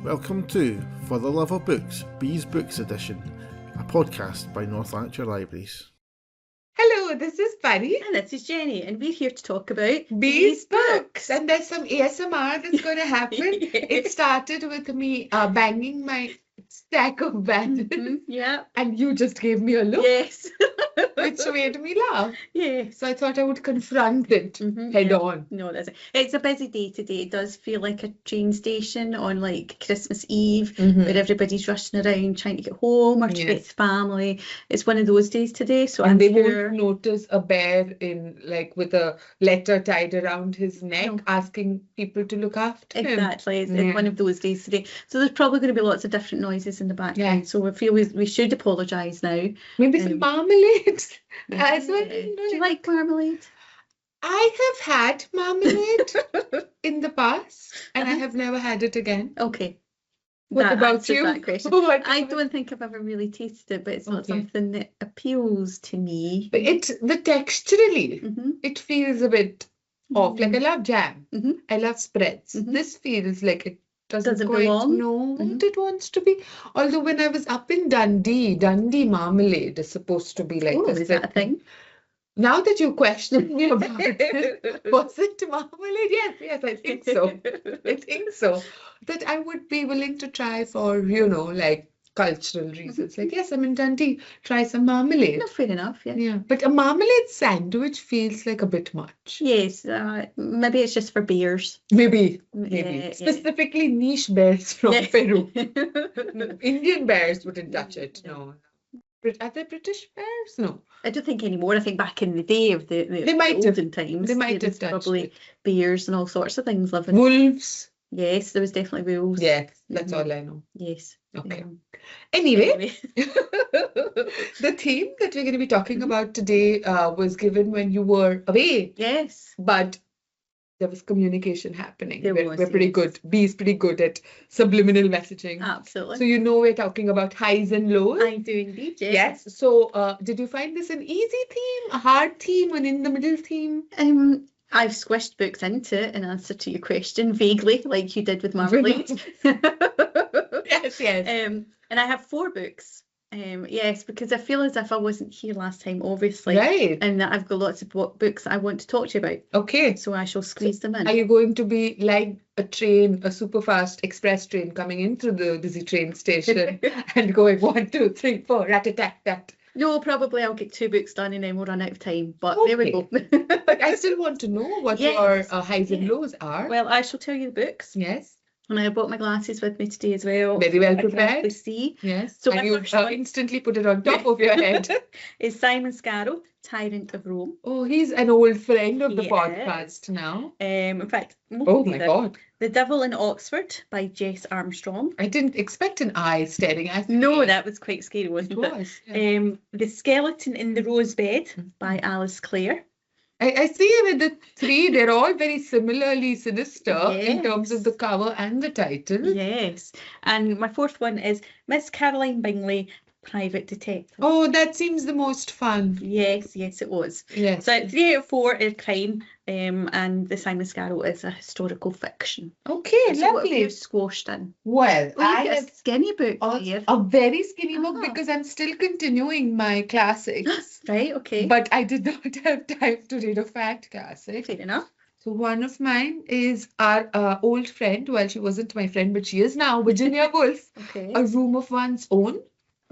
Welcome to For the Love of Books, Bees Books Edition, a podcast by North Lanarkshire Libraries. Hello, this is Pari. And this is Jenny, and we're here to talk about Bees Books. And there's some ASMR that's going to happen. Yes. It started with me banging my stack of banners, Yeah. and you just gave me a look, Yes. which made me laugh. Yes. So I thought I would confront it head on. No, it's a busy day today. It does feel like a train station on like Christmas Eve, where everybody's rushing around trying to get home or to get to family. It's one of those days today. So And they sure... won't notice a bear in with a letter tied around his neck asking people to look after him. Exactly. It's one of those days today. So there's probably going to be lots of different noises in the background. Yeah. So we feel we should apologise now. Maybe some marmalade as well. Do you like marmalade? I have had marmalade in the past, and I have never had it again. Okay. What That about answers you? that question. What I about- don't think I've ever really tasted it, but it's not Okay. something that appeals to me. But the texturally, Mm-hmm. it feels a bit off. Like I love jam. Mhm. I love spreads. Mhm. This feels like it doesn't Doesn't quite belong? know what Mhm. it wants to be. Although when I was up in Dundee marmalade is supposed to be like Oh, this. is that a thing? Now that you question me about it, was it marmalade? Yes, I think so. I think so. That I would be willing to try for, like cultural reasons. Like, yes, I'm in Dundee, try some marmalade. No, fair enough, yeah. Yeah, but a marmalade sandwich feels like a bit much. Yes, maybe it's just for bears. Maybe. Yeah. Specifically niche bears from Yeah. Peru. Indian bears wouldn't touch it, no. Are they British bears? No. I don't think anymore. I think back in the day of the They might have- olden times, they might there have was touched probably it. bears and all sorts of things living. Wolves. Yes, there was definitely wolves. Yes, that's Mhm. all I know. Yes. Okay. Anyway, the theme that we're going to be talking about today was given when you were away, Yes. but there was communication happening. There We're was, pretty yes. good. Bee's pretty good at subliminal messaging. Absolutely. So we're talking about highs and lows. I do indeed, yes. Yes. So did you find this an easy theme, a hard theme, an in-the-middle theme? I've squished books into it in answer to your question, vaguely, like you did with marmalade. Yes, yes. And I have 4 books. Yes, because I feel as if I wasn't here last time, obviously. Right. And that I've got lots of books that I want to talk to you about. Okay. So I shall squeeze them in. Are you going to be like a train, a super fast express train coming in through the busy train station and going 1, 2, 3, 4, rat-a-tat-tat? No, probably I'll get 2 books done and then we'll run out of time. But there we go. But I still want to know what Yes. your highs and Yeah. lows are. Well, I shall tell you the books. Yes. And I brought my glasses with me today as well. Very well I can prepared. actually see. Yes. So and my you first one- instantly put it on top of your head. Is Simon Scarrow, Tyrant of Rome. Oh, he's an old friend of the Yes. podcast now. In fact, Oh my God. The Devil in Oxford by Jess Armstrong. I didn't expect an eye staring at me. No, that was quite scary, wasn't It it? was. Yeah. The Skeleton in the Rose Bed by Alice Clare. I see with the 3, they're all very similarly sinister in terms of the Yes. cover and the title. Yes. And my 4th one is Miss Caroline Bingley, Private Detective. Oh, that seems the most fun. Yes, it was. Yes. So 3 out of 4 is crime, and the Simon Scarrow is a historical fiction. Okay, So what have you lovely. squashed in? Well, Oh, I you've got have a skinny book here. a very skinny book Ah. because I'm still continuing my classics. Right, okay. But I did not have time to read a fat classic. Fair enough. So one of mine is our old friend. Well, she wasn't my friend, but she is now, Virginia Woolf, Okay. A Room of One's Own.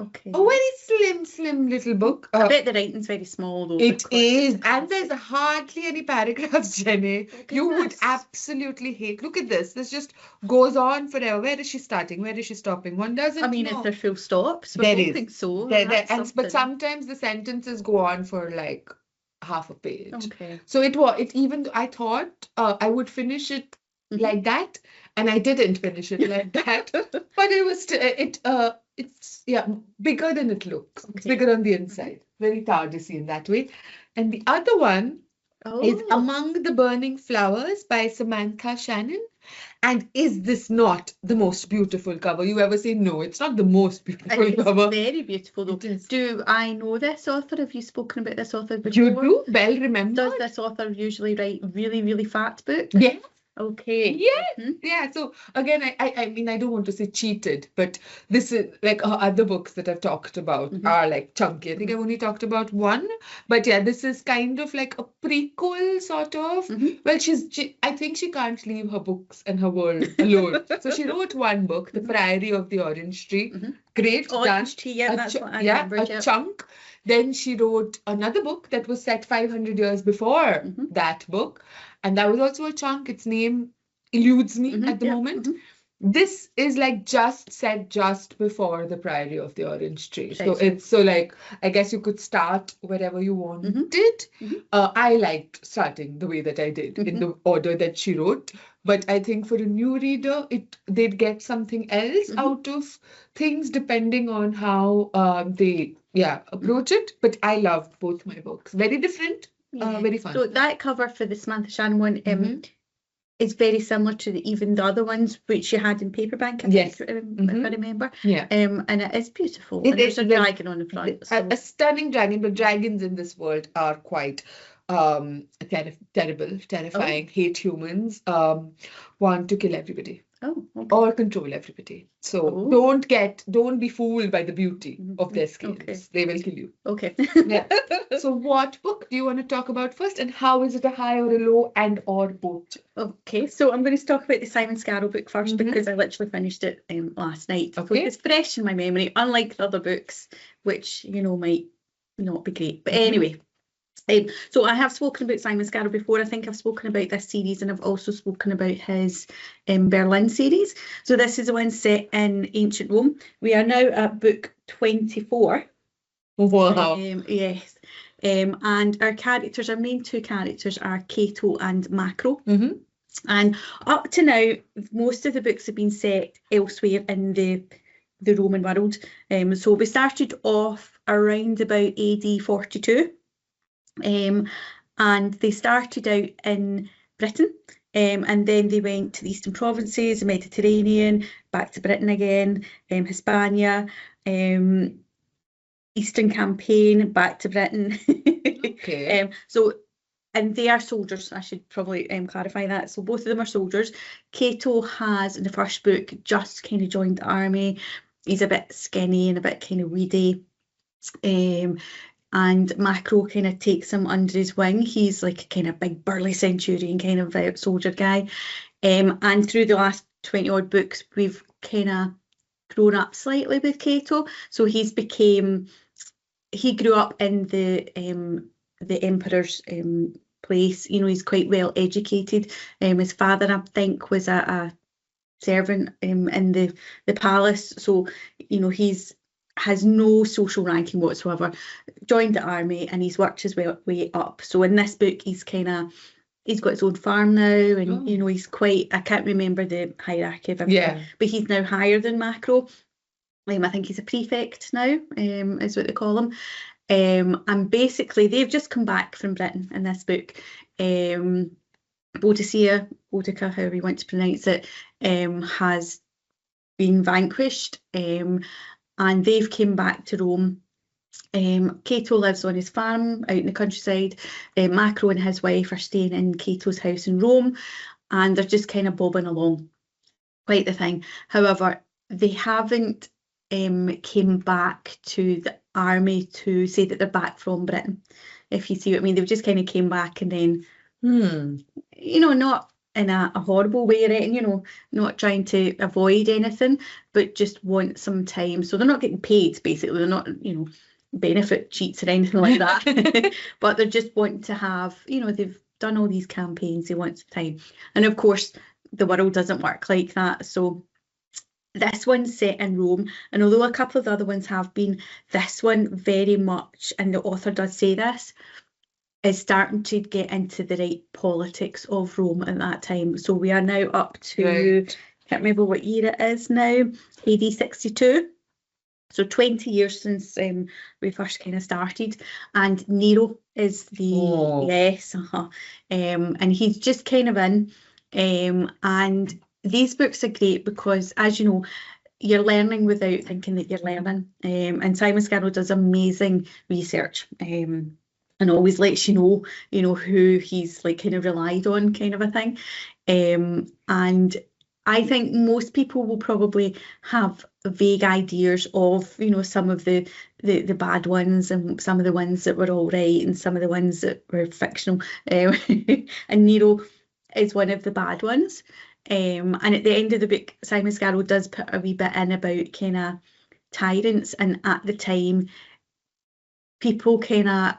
Okay. A very slim little book. I bet the writing's very small though. It because- is, and there's hardly any paragraphs, Jenny. You would goodness. absolutely hate. Look at this. This just goes on forever. Where is she starting? Where is she stopping? One doesn't I mean, know. is there full stops? There I don't is. think so. But That's something. sometimes the sentences go on for like half a page. Okay. So even I thought I would finish it Mhm. like that, and I didn't finish it like that. But it was it's bigger than it looks. It's Okay. bigger on the inside. Very TARDISy in that way. And the other one is Oh, Among the Burning Flowers by Samantha Shannon. And is this not the most beautiful cover? You ever say no? It's not the most beautiful it's cover. very beautiful though. It is. Do I know this author? Have you spoken about this author before? You do? Belle, remember? Does this author usually write really, really fat books? Yes. Okay. Yes, yeah. So again, I mean, I don't want to say cheated, but this is like other books that I've talked about are like chunky. I think I've only talked about one, but yeah, this is kind of like a prequel, sort of. Well, I think she can't leave her books and her world alone. So she wrote one book, The Priory of the Orange Tree. Great, done. Orange Tree, yeah, that's what I Yeah, remembered. a chunk. Then she wrote another book that was set 500 years before that book. And that was also a chunk. Its name eludes me at the moment. This is like just set just before the Priory of the Orange Tree. So it's like, I guess you could start wherever you wanted. I liked starting the way that I did in the order that she wrote. But I think for a new reader, they'd get something else out of things depending on how they approach it. But I loved both my books. Very different, very fun. So that cover for the Samantha Shannon one is very similar to even the other ones which you had in paperback, I think, if I remember. Yeah. And it is beautiful. And there's a dragon on the front. A stunning dragon, but dragons in this world are quite terrible, terrifying, hate humans, want to kill everybody. Oh, okay. Or control everybody. So don't be fooled by the beauty of their skins. Okay. They will kill you. Okay. Yeah. So what book do you want to talk about first, and how is it a high or a low and or both? Okay, so I'm going to talk about the Simon Scarrow book first because I literally finished it last night. So it's fresh in my memory, unlike the other books, which, might not be great. But anyway, so I have spoken about Simon Scarrow before. I think I've spoken about this series, and I've also spoken about his Berlin series. So this is the one set in ancient Rome. We are now at book 24. Wow. Yes. And our main two characters are Cato and Macro. And up to now, most of the books have been set elsewhere in the Roman world. So we started off around about AD 42. And they started out in Britain, and then they went to the Eastern Provinces, the Mediterranean, back to Britain again, Hispania, Eastern Campaign, back to Britain. Okay. And they are soldiers. I should probably clarify that. So both of them are soldiers. Cato has, in the first book, just kind of joined the army. He's a bit skinny and a bit kind of weedy. And Macro kind of takes him under his wing. He's like a kind of big burly centurion kind of soldier guy. And through the last 20 odd books, we've kind of grown up slightly with Cato. So he grew up in the emperor's place. He's quite well educated. His father, I think, was a servant in the palace. So, he's has no social ranking whatsoever, joined the army, and he's worked his way up. So in this book, he's got his own farm now, and he's quite, I can't remember the hierarchy of everything, but he's now higher than Macro. I think he's a prefect now, is what they call him. And basically they've just come back from Britain in this book. Boudica, however you want to pronounce it, has been vanquished, and they've came back to Rome. Cato lives on his farm out in the countryside. Macro and his wife are staying in Cato's house in Rome, and they're just kind of bobbing along. Quite the thing. However, they haven't came back to the army to say that they're back from Britain, if you see what I mean. They've just kind of came back and then, not in a horrible way, right? Not trying to avoid anything, but just want some time. So they're not getting paid, basically. They're not, benefit cheats or anything like that. But they're just wanting to have, they've done all these campaigns, they want some time. And of course, the world doesn't work like that. So this one's set in Rome, and although a couple of the other ones have been, this one very much, and the author does say this, is starting to get into the right politics of Rome at that time. So we are now up to, can't remember what year it is now, AD 62. So 20 years since we first kind of started, and Nero is and he's just kind of in, and these books are great because, as you know, you're learning without thinking that you're learning, and Simon Scarrow does amazing research, and always lets you know who he's like kind of relied on, kind of a thing. And I think most people will probably have vague ideas of, you know, some of the bad ones and some of the ones that were all right and some of the ones that were fictional. And Nero is one of the bad ones. And at the end of the book, Simon Scarrow does put a wee bit in about kind of tyrants, and at the time, people kind of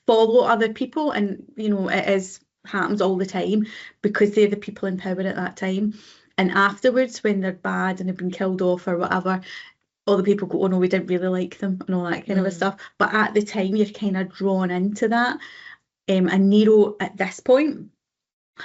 follow other people, and you know happens all the time because they're the people in power at that time. And afterwards, when they're bad and have been killed off or whatever, all the people go, oh no, we didn't really like them and all that kind of stuff. But at the time, you're kind of drawn into that. And Nero at this point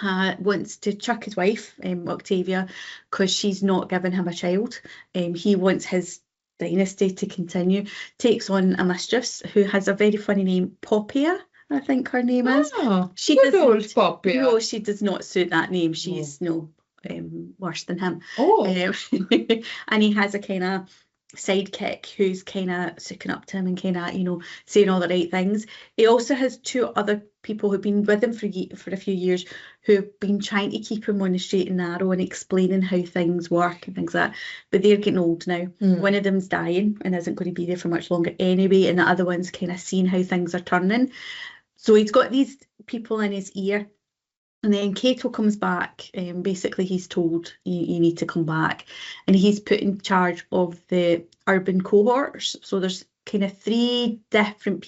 wants to chuck his wife, Octavia, because she's not given him a child. He wants his dynasty to continue. Takes on a mistress who has a very funny name, Poppia, I think her name is. She good does old Poppia. No, she does not suit that name. She's worse than him. And he has a kind of sidekick who's kind of sooking up to him and kind of, you know, saying all the right things. He also has two other people who've been with him for a few years who have been trying to keep him on the straight and narrow and explaining how things work and things like that. But they're getting old now. One of them's dying and isn't going to be there for much longer anyway, and the other one's kind of seeing how things are turning. So he's got these people in his ear. And then Cato comes back, and basically he's told, you need to come back. And he's put in charge of the urban cohorts. So there's kind of 3 different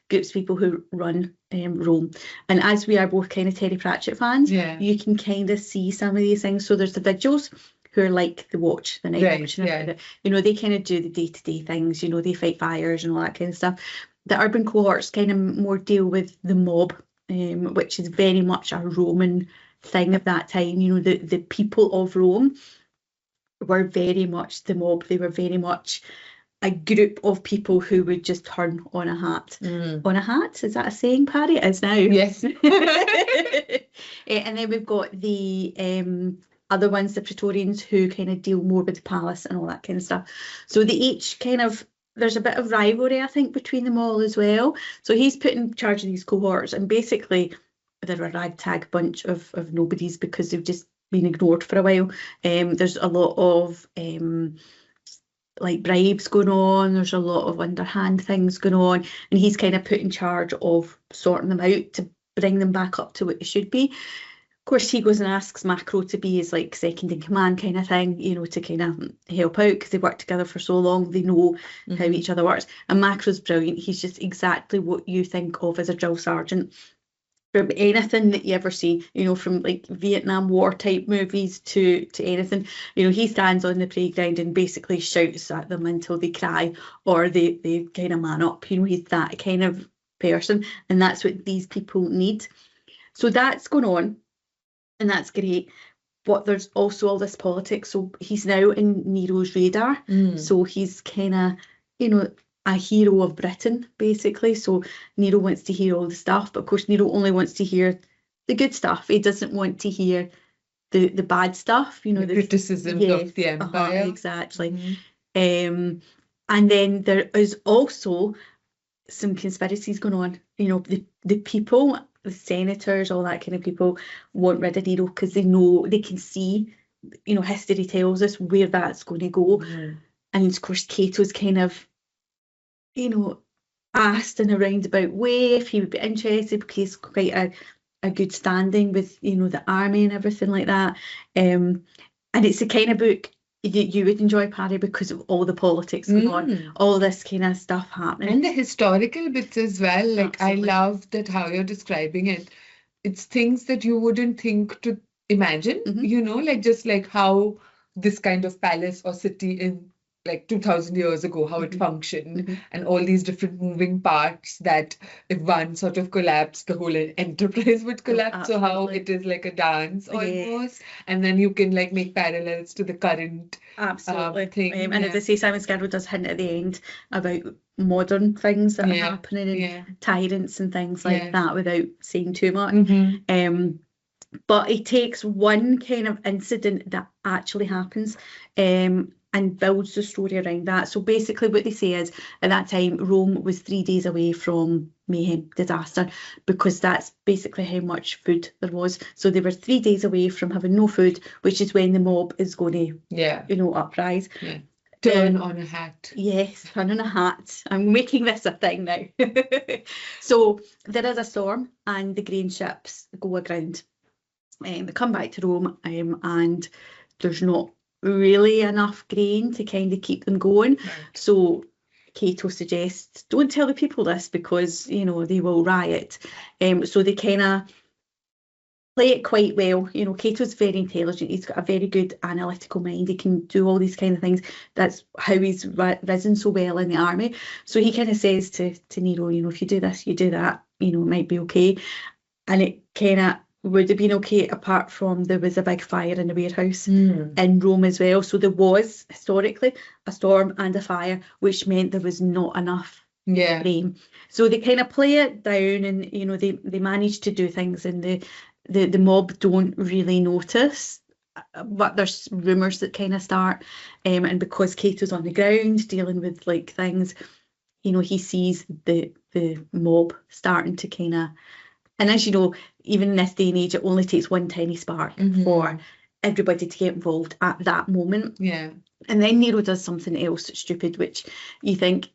groups of people who run Rome. And as we are both kind of Terry Pratchett fans, you can kind of see some of these things. So there's the vigils who are like the watch, the night watch. You know, they kind of do the day-to-day things. You know, they fight fires and all that kind of stuff. The urban cohorts kind of more deal with the mob, which is very much a Roman thing of that time. You know, the people of Rome were very much the mob. They were very much a group of people who would just turn on a hat. On a hat? Is that a saying, Pari? It is now. Yes. And then we've got the other ones, the Praetorians, who kind of deal more with the palace and all that kind of stuff. So they each kind of, there's a bit of rivalry, I think, between them all as well. So he's put in charge of these cohorts, and basically they're a ragtag bunch of nobodies because they've just been ignored for a while. There's a lot of like bribes going on. There's a lot of underhand things going on, and he's kind of put in charge of sorting them out to bring them back up to what they should be. Of course, he goes and asks Macro to be his like second in command kind of thing, you know, to kind of help out because they worked together for so long. They know how each other works. And Macro's brilliant. He's just exactly what you think of as a drill sergeant. From anything that you ever see, you know, from like Vietnam War type movies to anything, you know, he stands on the parade ground and basically shouts at them until they cry or they kind of man up. You know, he's that kind of person, and that's what these people need. So that's going on. And that's great, but there's also all this politics. So he's now in Nero's radar. So he's kind of, you know, a hero of Britain, basically. So Nero wants to hear all the stuff, but of course Nero only wants to hear the good stuff. He doesn't want to hear the bad stuff, you know, the criticisms of the empire. Exactly. And then there is also some conspiracies going on. You know, the people, the senators, all that kind of people want rid of Nero because they know, they can see, you know, history tells us where that's going to go. And of course Cato's kind of, you know, asked in a roundabout way if he would be interested because he's quite a good standing with, you know, the army and everything like that. And it's the kind of book you would enjoy, Pari, because of all the politics going on, all this kind of stuff happening. And the historical bits as well. Like, Absolutely. I love that how you're describing it. It's things that you wouldn't think to imagine, you know, like just like how this kind of palace or city in like 2000 years ago, how it functioned, and all these different moving parts that if one sort of collapsed, the whole enterprise would collapse. So how Absolutely. it is like a dance almost, and then you can like make parallels to the current Absolutely. thing. And as I say, Simon Scarrow does hint at the end about modern things that are happening and tyrants and things like that without saying too much. But he takes one kind of incident that actually happens, and and builds the story around that. So basically what they say is, at that time, Rome was 3 days away from mayhem, disaster, because that's basically how much food there was. So they were 3 days away from having no food, which is when the mob is going to, Yeah. uprise. Yeah. Turn on a hat. Yes, turn on a hat. I'm making this a thing now. So there is a storm and the grain ships go aground. They come back to Rome, and there's not really enough grain to kind of keep them going. Right. So Cato suggests, don't tell the people this because, they will riot. So they kind of play it quite well. Cato's very intelligent. He's got a very good analytical mind. He can do all these kind of things. That's how he's risen so well in the army. So he kind of says to Nero, if you do this, you do that, it might be okay. And it kind of would have been okay, apart from there was a big fire in the warehouse in Rome as well. So there was historically a storm and a fire, which meant there was not enough grain. So they kind of play it down, and they manage to do things, and the mob don't really notice. But there's rumours that kind of start, and because Cato's on the ground dealing with things, he sees the mob starting to kind of. And as you know, even in this day and age, it only takes one tiny spark for everybody to get involved at that moment. Yeah. And then Nero does something else stupid, which you think,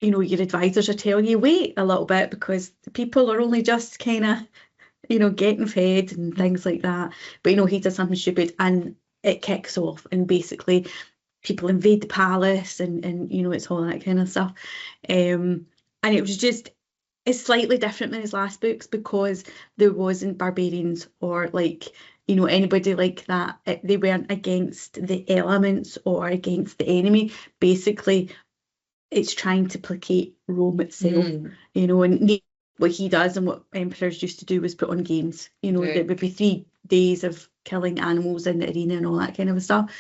your advisors are telling you, wait a little bit, because the people are only just kind of, getting fed and things like that. But, he does something stupid and it kicks off, and basically people invade the palace and it's all that kind of stuff. And it was just, it's slightly different than his last books because there wasn't barbarians or anybody like that. They weren't against the elements or against the enemy. Basically, it's trying to placate Rome itself, and what he does and what emperors used to do was put on games. There would be 3 days of killing animals in the arena and all that kind of stuff.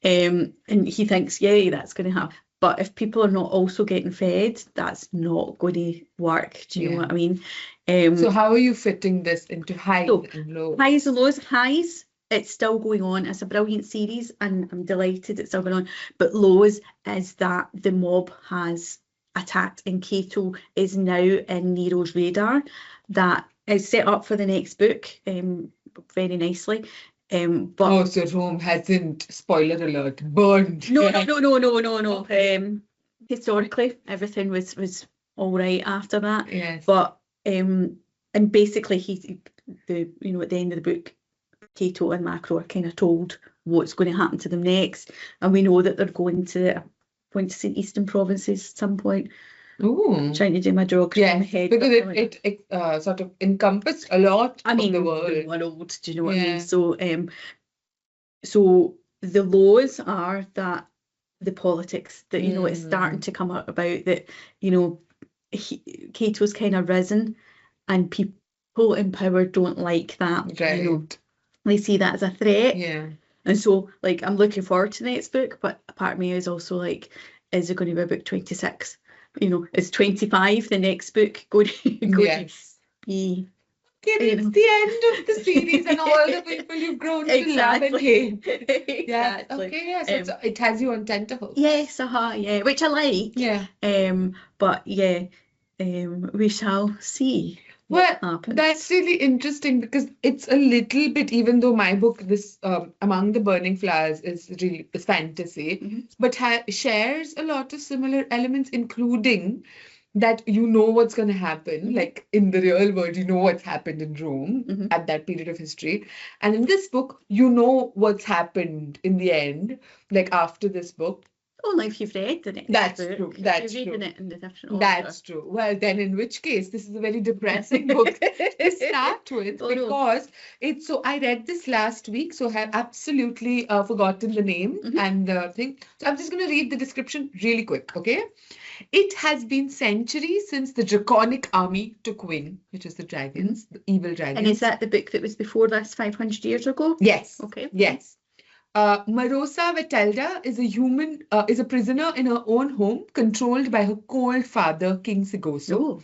And he thinks, that's going to happen. But if people are not also getting fed, that's not going to work. Do you know what I mean? So how are you fitting this into highs and lows? Highs and lows. Highs, it's still going on. It's a brilliant series, and I'm delighted it's still going on. But lows is that the mob has attacked, and Cato is now in Nero's radar. That is set up for the next book very nicely. But so Rome hasn't, spoiler alert, burned. No. Historically, everything was all right after that. Yes. But and basically, at the end of the book, Cato and Macro are kind of told what's going to happen to them next, and we know that they're going to St. Eastern provinces at some point. Ooh. Trying to do my geography in my head. Because it sort of encompassed a lot of the world. Do you know what I mean? So, so the lows are that the politics that, it's starting to come out about that, Cato's kind of risen and people in power don't like that. Right. They see that as a threat. Yeah. And so, I'm looking forward to the next book, but a part of me is also is it going to be book 26? Is 25 the next book going to be? It's the end of the series and all the people you've grown to love and hate. Exactly. Okay, so it has you on tenterhooks. Yes, which I like. Yeah. But we shall see. Well, happens. That's really interesting because it's a little bit, even though my book, this Among the Burning Flowers, is fantasy, but shares a lot of similar elements, including that what's going to happen, like in the real world, what's happened in Rome at that period of history. And in this book, what's happened in the end, like after this book. Only if you've read the next That's book. true. That's you're true. reading it in the different order. That's true. Well, then in which case, this is a very depressing book to start with because it's so. I read this last week, so I have absolutely forgotten the name and the thing. So I'm just going to read the description really quick, okay? It has been centuries since the draconic army took wing, which is the dragons, the evil dragons. And is that the book that was before this 500 years ago? Yes. Okay. Yes. Marosa Vetelda is a prisoner in her own home, controlled by her cold father, King Sigoso. Oh.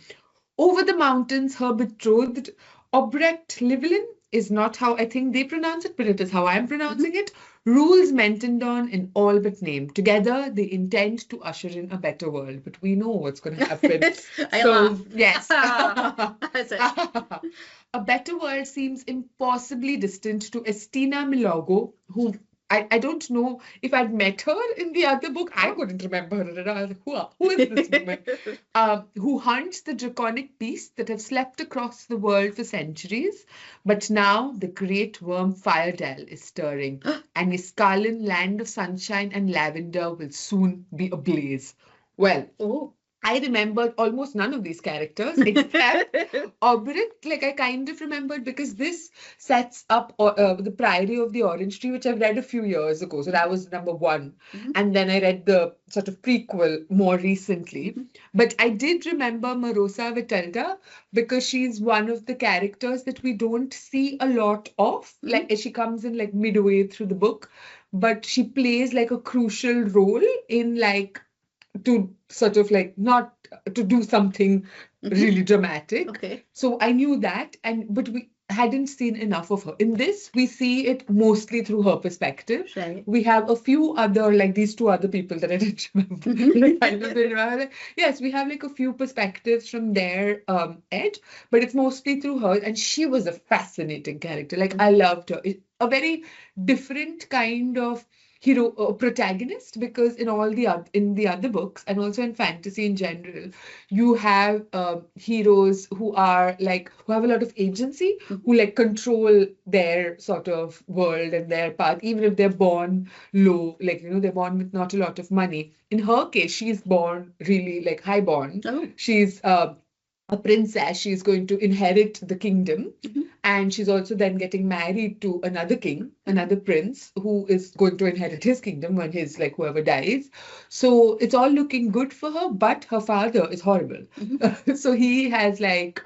Over the mountains, her betrothed, Obrecht Llewellyn, is not how I think they pronounce it, but it is how I'm pronouncing it. Rules mentioned on in all but name. Together, they intend to usher in a better world, but we know what's going to happen. I So, laugh. yes. That's it. A better world seems impossibly distant to Estina Milogo, who I don't know if I'd met her in the other book. I couldn't remember her at all. I was like, who is this woman? Who hunts the draconic beasts that have slept across the world for centuries. But now the great worm Fyredell is stirring, and Iskalin, land of sunshine and lavender, will soon be ablaze. Well, I remembered almost none of these characters except Oberith. Like I kind of remembered because this sets up the Priory of the Orange Tree, which I've read a few years ago. So that was number 1. And then I read the sort of prequel more recently. But I did remember Marosa Vitalda because she's one of the characters that we don't see a lot of. Like she comes in like midway through the book, but she plays like a crucial role in like to sort of like not to do something really dramatic. Okay. So I knew that, but we hadn't seen enough of her. In this, we see it mostly through her perspective. Right. We have a few other, like these 2 other people that I didn't remember. Like, I don't remember. Yes, we have like a few perspectives from their edge, but it's mostly through her. And she was a fascinating character. Like I loved her. A very different kind of hero protagonist, because in the other books and also in fantasy in general, you have heroes who are like who have a lot of agency, who like control their sort of world and their path, even if they're born low, like they're born with not a lot of money. In her case, she's born really like highborn. She's a princess. She's going to inherit the kingdom. And she's also then getting married to another king, another prince, who is going to inherit his kingdom when his, like, whoever dies. So it's all looking good for her, but her father is horrible. So he has, like,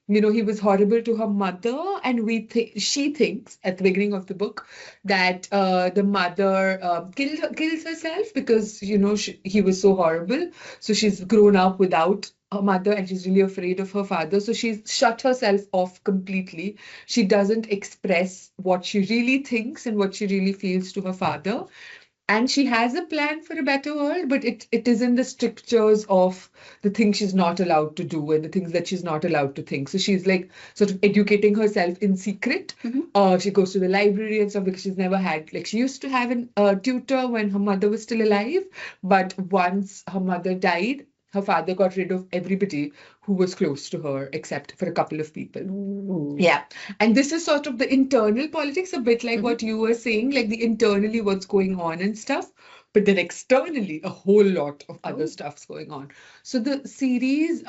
he was horrible to her mother, and she thinks at the beginning of the book that the mother kills herself because, he was so horrible. So she's grown up without her mother and she's really afraid of her father. So she's shut herself off completely. She doesn't express what she really thinks and what she really feels to her father. And she has a plan for a better world, but it is in the strictures of the things she's not allowed to do and the things that she's not allowed to think. So she's like sort of educating herself in secret. She goes to the library and stuff because she's never had, like she used to have a tutor when her mother was still alive. But once her mother died, her father got rid of everybody who was close to her, except for a couple of people. Yeah. And this is sort of the internal politics, a bit like what you were saying, like the internally what's going on and stuff. But then externally, a whole lot of other stuff's going on. So the series,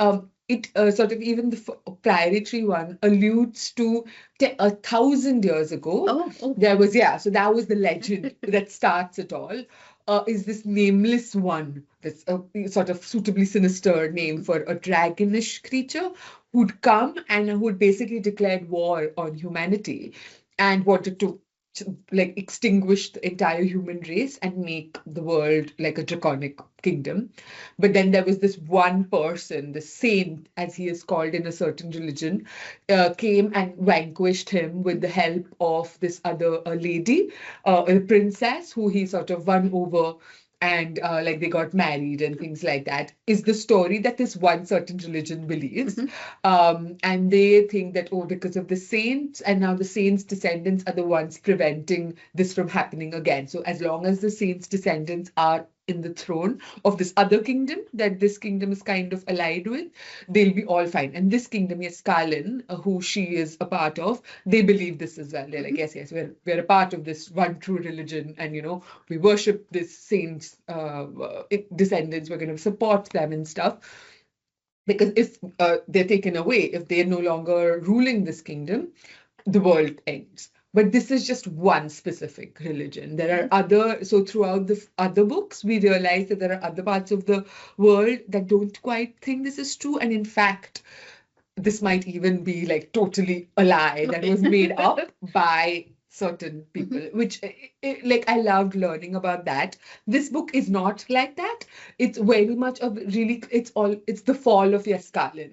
it sort of, even the Priory Tree one alludes to 1,000 years ago. There was, so that was the legend that starts it all. Is this nameless one, that's a sort of suitably sinister name for a dragonish creature who'd come and who'd basically declared war on humanity and wanted to like extinguish the entire human race and make the world like a draconic kingdom. But then there was this one person, the saint, as he is called in a certain religion, came and vanquished him with the help of this other lady, a princess who he sort of won over. And like they got married and things like that, is the story that this one certain religion believes. And they think that, because of the saints, and now the saints' descendants are the ones preventing this from happening again. So as long as the saints' descendants are in the throne of this other kingdom that this kingdom is kind of allied with, they'll be all fine. And this kingdom, Kalin, who she is a part of, they believe this as well. They're like, yes, we're a part of this one true religion, and we worship this saints' descendants. We're going to support them and stuff. Because if they're taken away, if they're no longer ruling this kingdom, the world ends. But this is just one specific religion. There are other, so throughout the other books, we realize that there are other parts of the world that don't quite think this is true. And in fact, this might even be like totally a lie that was made up by certain people, which like I loved learning about that. This book is not like that. It's very much of really, it's the fall of Yaskalin.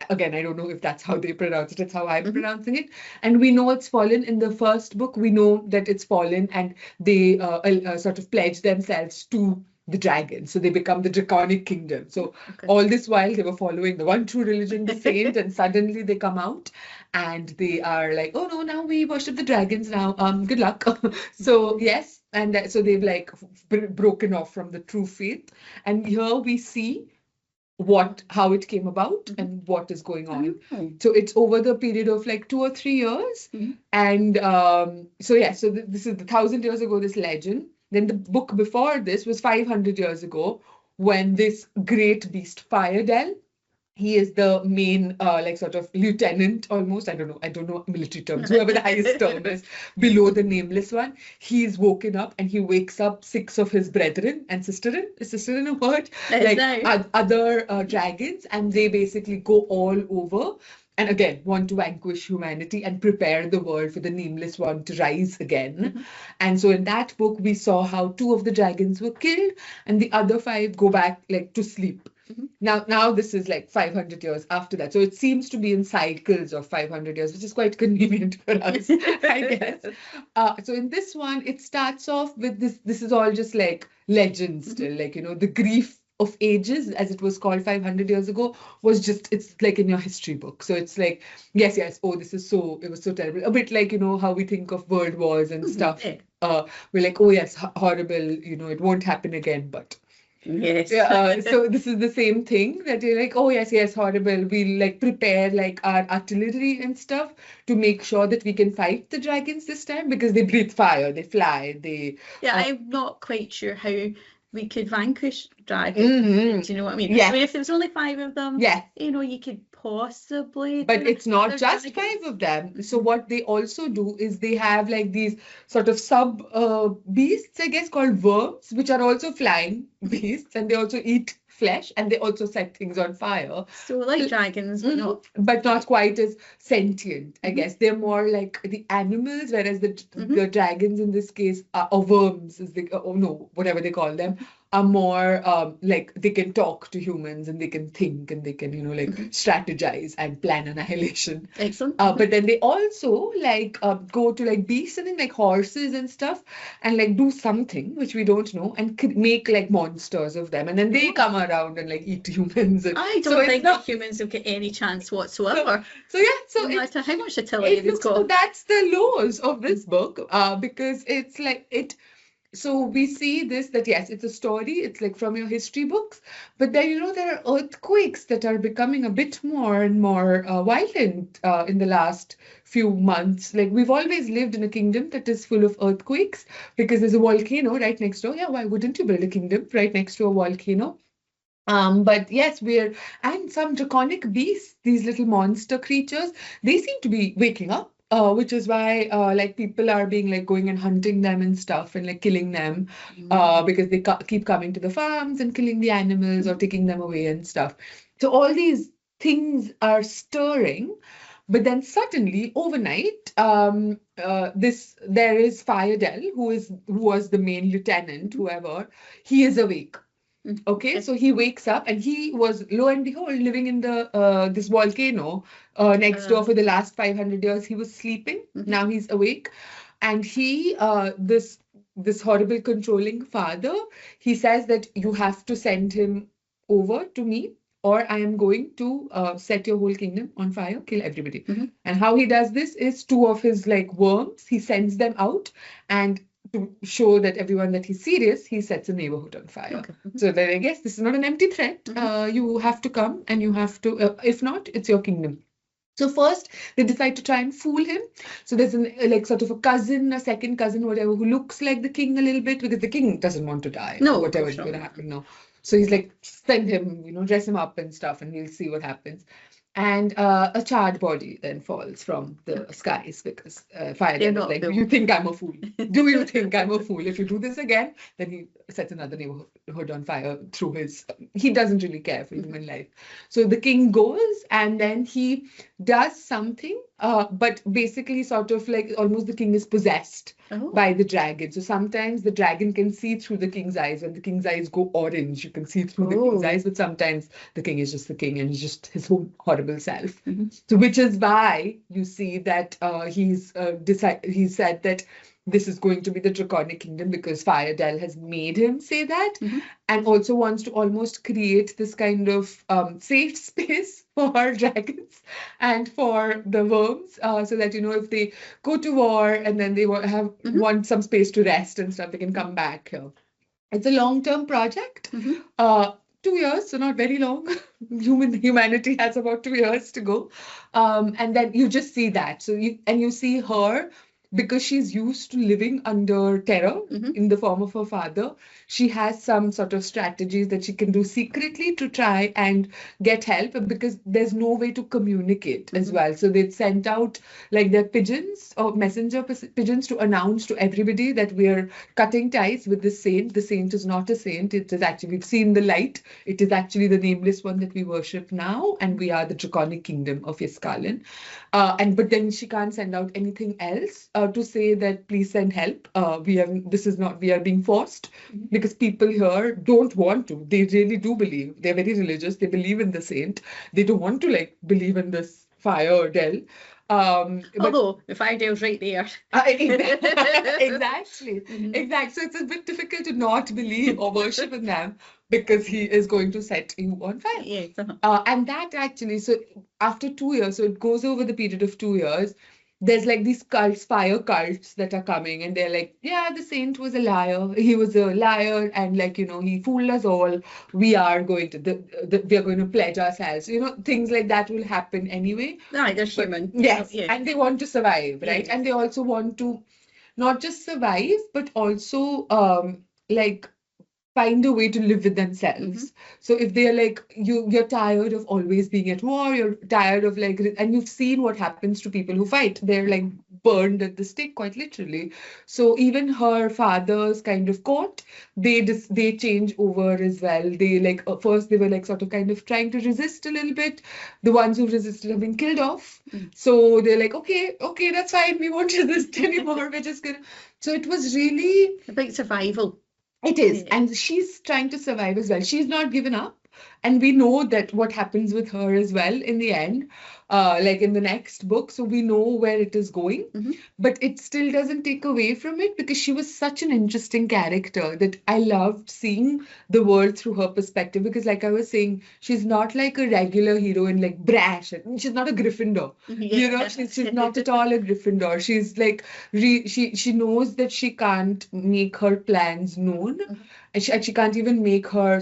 Again, I don't know if that's how they pronounce it. It's how I'm pronouncing it. And we know it's fallen. In the first book, we know that it's fallen, and they sort of pledge themselves to the dragon. So they become the draconic kingdom. So all this while they were following the one true religion, the saint, and suddenly they come out and they are like, oh no, now we worship the dragons now. Good luck. So yes, and so they've like broken off from the true faith. And here we see how it came about and what is going on. So it's over the period of like 2 or 3 years. And so yeah, so this is the 1,000 years ago, this legend. Then the book before this was 500 years ago, when this great beast Fairdel, he is the main like sort of lieutenant almost. I don't know military terms, whoever the highest term is below the nameless one. He's woken up and he wakes up 6 of his brethren and sister in a word, like other dragons, and they basically go all over and again want to vanquish humanity and prepare the world for the nameless one to rise again. And so in that book we saw how 2 of the dragons were killed and the other 5 go back like to sleep. Now this is like 500 years after that. So it seems to be in cycles of 500 years, which is quite convenient for us, I guess. So in this one, it starts off with this is all just like legends still, like, you know, the grief of ages, as it was called 500 years ago, was just, it's like in your history book. So it's like, yes, oh, it was so terrible. A bit like, you know, how we think of world wars and stuff. We're like, oh yes, horrible, you know, it won't happen again, but... Yes. So this is the same thing that you're like, oh yes, horrible. We'll like prepare like our artillery and stuff to make sure that we can fight the dragons this time, because they breathe fire, they fly, they... Yeah, I'm not quite sure how we could vanquish dragons. Do you know what I mean? Yeah. I mean, if there was only 5 of them, you know, you could possibly... But it's not just 5 of them. So what they also do is they have like these sort of sub beasts, I guess, called worms, which are also flying beasts, and they also eat flesh, and they also set things on fire. So like dragons, but not quite as sentient, I guess. They're more like the animals, whereas the dragons in this case or worms, whatever they call them, are more like they can talk to humans and they can think and they can, you know, like strategize and plan annihilation. Excellent. But then they also like go to like beasts and then like horses and stuff and like do something which we don't know and make like monsters of them, and then they come around and like eat humans. And I don't think that humans will get any chance whatsoever. So no matter how much utility they've got. So that's the laws of this book, because it's like it. So we see this, that yes, it's a story, it's like from your history books, but then, you know, there are earthquakes that are becoming a bit more and more violent in the last few months. Like, we've always lived in a kingdom that is full of earthquakes because there's a volcano right next door. Yeah, why wouldn't you build a kingdom right next to a volcano? But yes, and some draconic beasts, these little monster creatures, they seem to be waking up. Which is why like people are being like going and hunting them and stuff and like killing them because they keep coming to the farms and killing the animals or taking them away and stuff. So all these things are stirring, but then suddenly overnight there is Fairdel, who was the main lieutenant, whoever, he is awake. Okay, so he wakes up and he was, lo and behold, living in the this volcano next door for the last 500 years. He was sleeping. Now he's awake, and he this horrible controlling father, he says that you have to send him over to me, or I am going to set your whole kingdom on fire, kill everybody. And how he does this is 2 of his like worms, he sends them out, and to show that everyone that he's serious, he sets a neighborhood on fire. So then I guess this is not an empty threat. You have to come and you have to, if not, it's your kingdom. So first, they decide to try and fool him. So there's like sort of a second cousin, whatever, who looks like the king a little bit, because the king doesn't want to die. No, whatever is going to happen now. So he's like, send him, you know, dress him up and stuff, and we'll see what happens. And a charred body then falls from the skies because Fairdel is like, do you think I'm a fool? Do you think I'm a fool? If you do this again, then he sets another neighborhood on fire through he doesn't really care for human life. So the king goes and then he does something, but basically sort of like almost the king is possessed Oh. by the dragon. So sometimes the dragon can see through the king's eyes. When the king's eyes go orange, you can see through the king's Oh. eyes, but sometimes the king is just the king and just his own horrible self. Mhm. So which is why you see that he said that this is going to be the Draconic Kingdom because Fayardel has made him say that, Mhm. and also wants to almost create this kind of safe space for dragons and for the worms, so that, you know, if they go to war and then they Mhm. want some space to rest and stuff, they can come back here. It's a long-term project. Mhm. 2 years, so not very long. Humanity has about 2 years to go. And then you just see that. So you see her because she's used to living under terror Mhm. in the form of her father. She has some sort of strategies that she can do secretly to try and get help because there's no way to communicate as Mhm. well. So they'd sent out like their pigeons or messenger pigeons to announce to everybody that we are cutting ties with the saint. The saint is not a saint. It is actually, we've seen the light. It is actually the nameless one that we worship now, and we are the Draconic Kingdom of Yaskalin. But then she can't send out anything else to say that please send help. We are being forced because people here don't want to. They really do believe. They're very religious. They believe in the saint. They don't want to like believe in this Fayardel. But Although the Fayardale's right there. exactly. Mhm. Exactly. So it's a bit difficult to not believe or worship in them because he is going to set you on fire. Yes. And that actually, so after 2 years, so it goes over the period of 2 years, there's like these cults, fire cults that are coming, and they're like, yeah, the saint was a liar. He was a liar, and like, you know, he fooled us all. We are going to we are going to pledge ourselves. You know, things like that will happen anyway. Aye, they're But human. yes, Yeah. and they want to survive, right? Yes. And they also want to not just survive, but also like find a way to live with themselves. So if they're like you're tired of always being at war, you're tired of like, and you've seen what happens to people who fight. They're like burned at the stake, quite literally. So even her father's kind of court, they change over as well. They like first they were like sort of kind of trying to resist a little bit. The ones who resisted have been killed off. So they're like, okay, that's fine. We won't resist anymore. We're just gonna. So it was really. About survival. It is. Yeah. And she's trying to survive as well. She's not given up. And we know that what happens with her as well in the end, like in the next book. So we know where it is going. But it still doesn't take away from it because she was such an interesting character that I loved seeing the world through her perspective. Because, like I was saying, she's not like a regular heroine, like brash. She's not a Gryffindor. You know, she's not at all a Gryffindor. She's like, she knows that she can't make her plans known. And she can't even make her,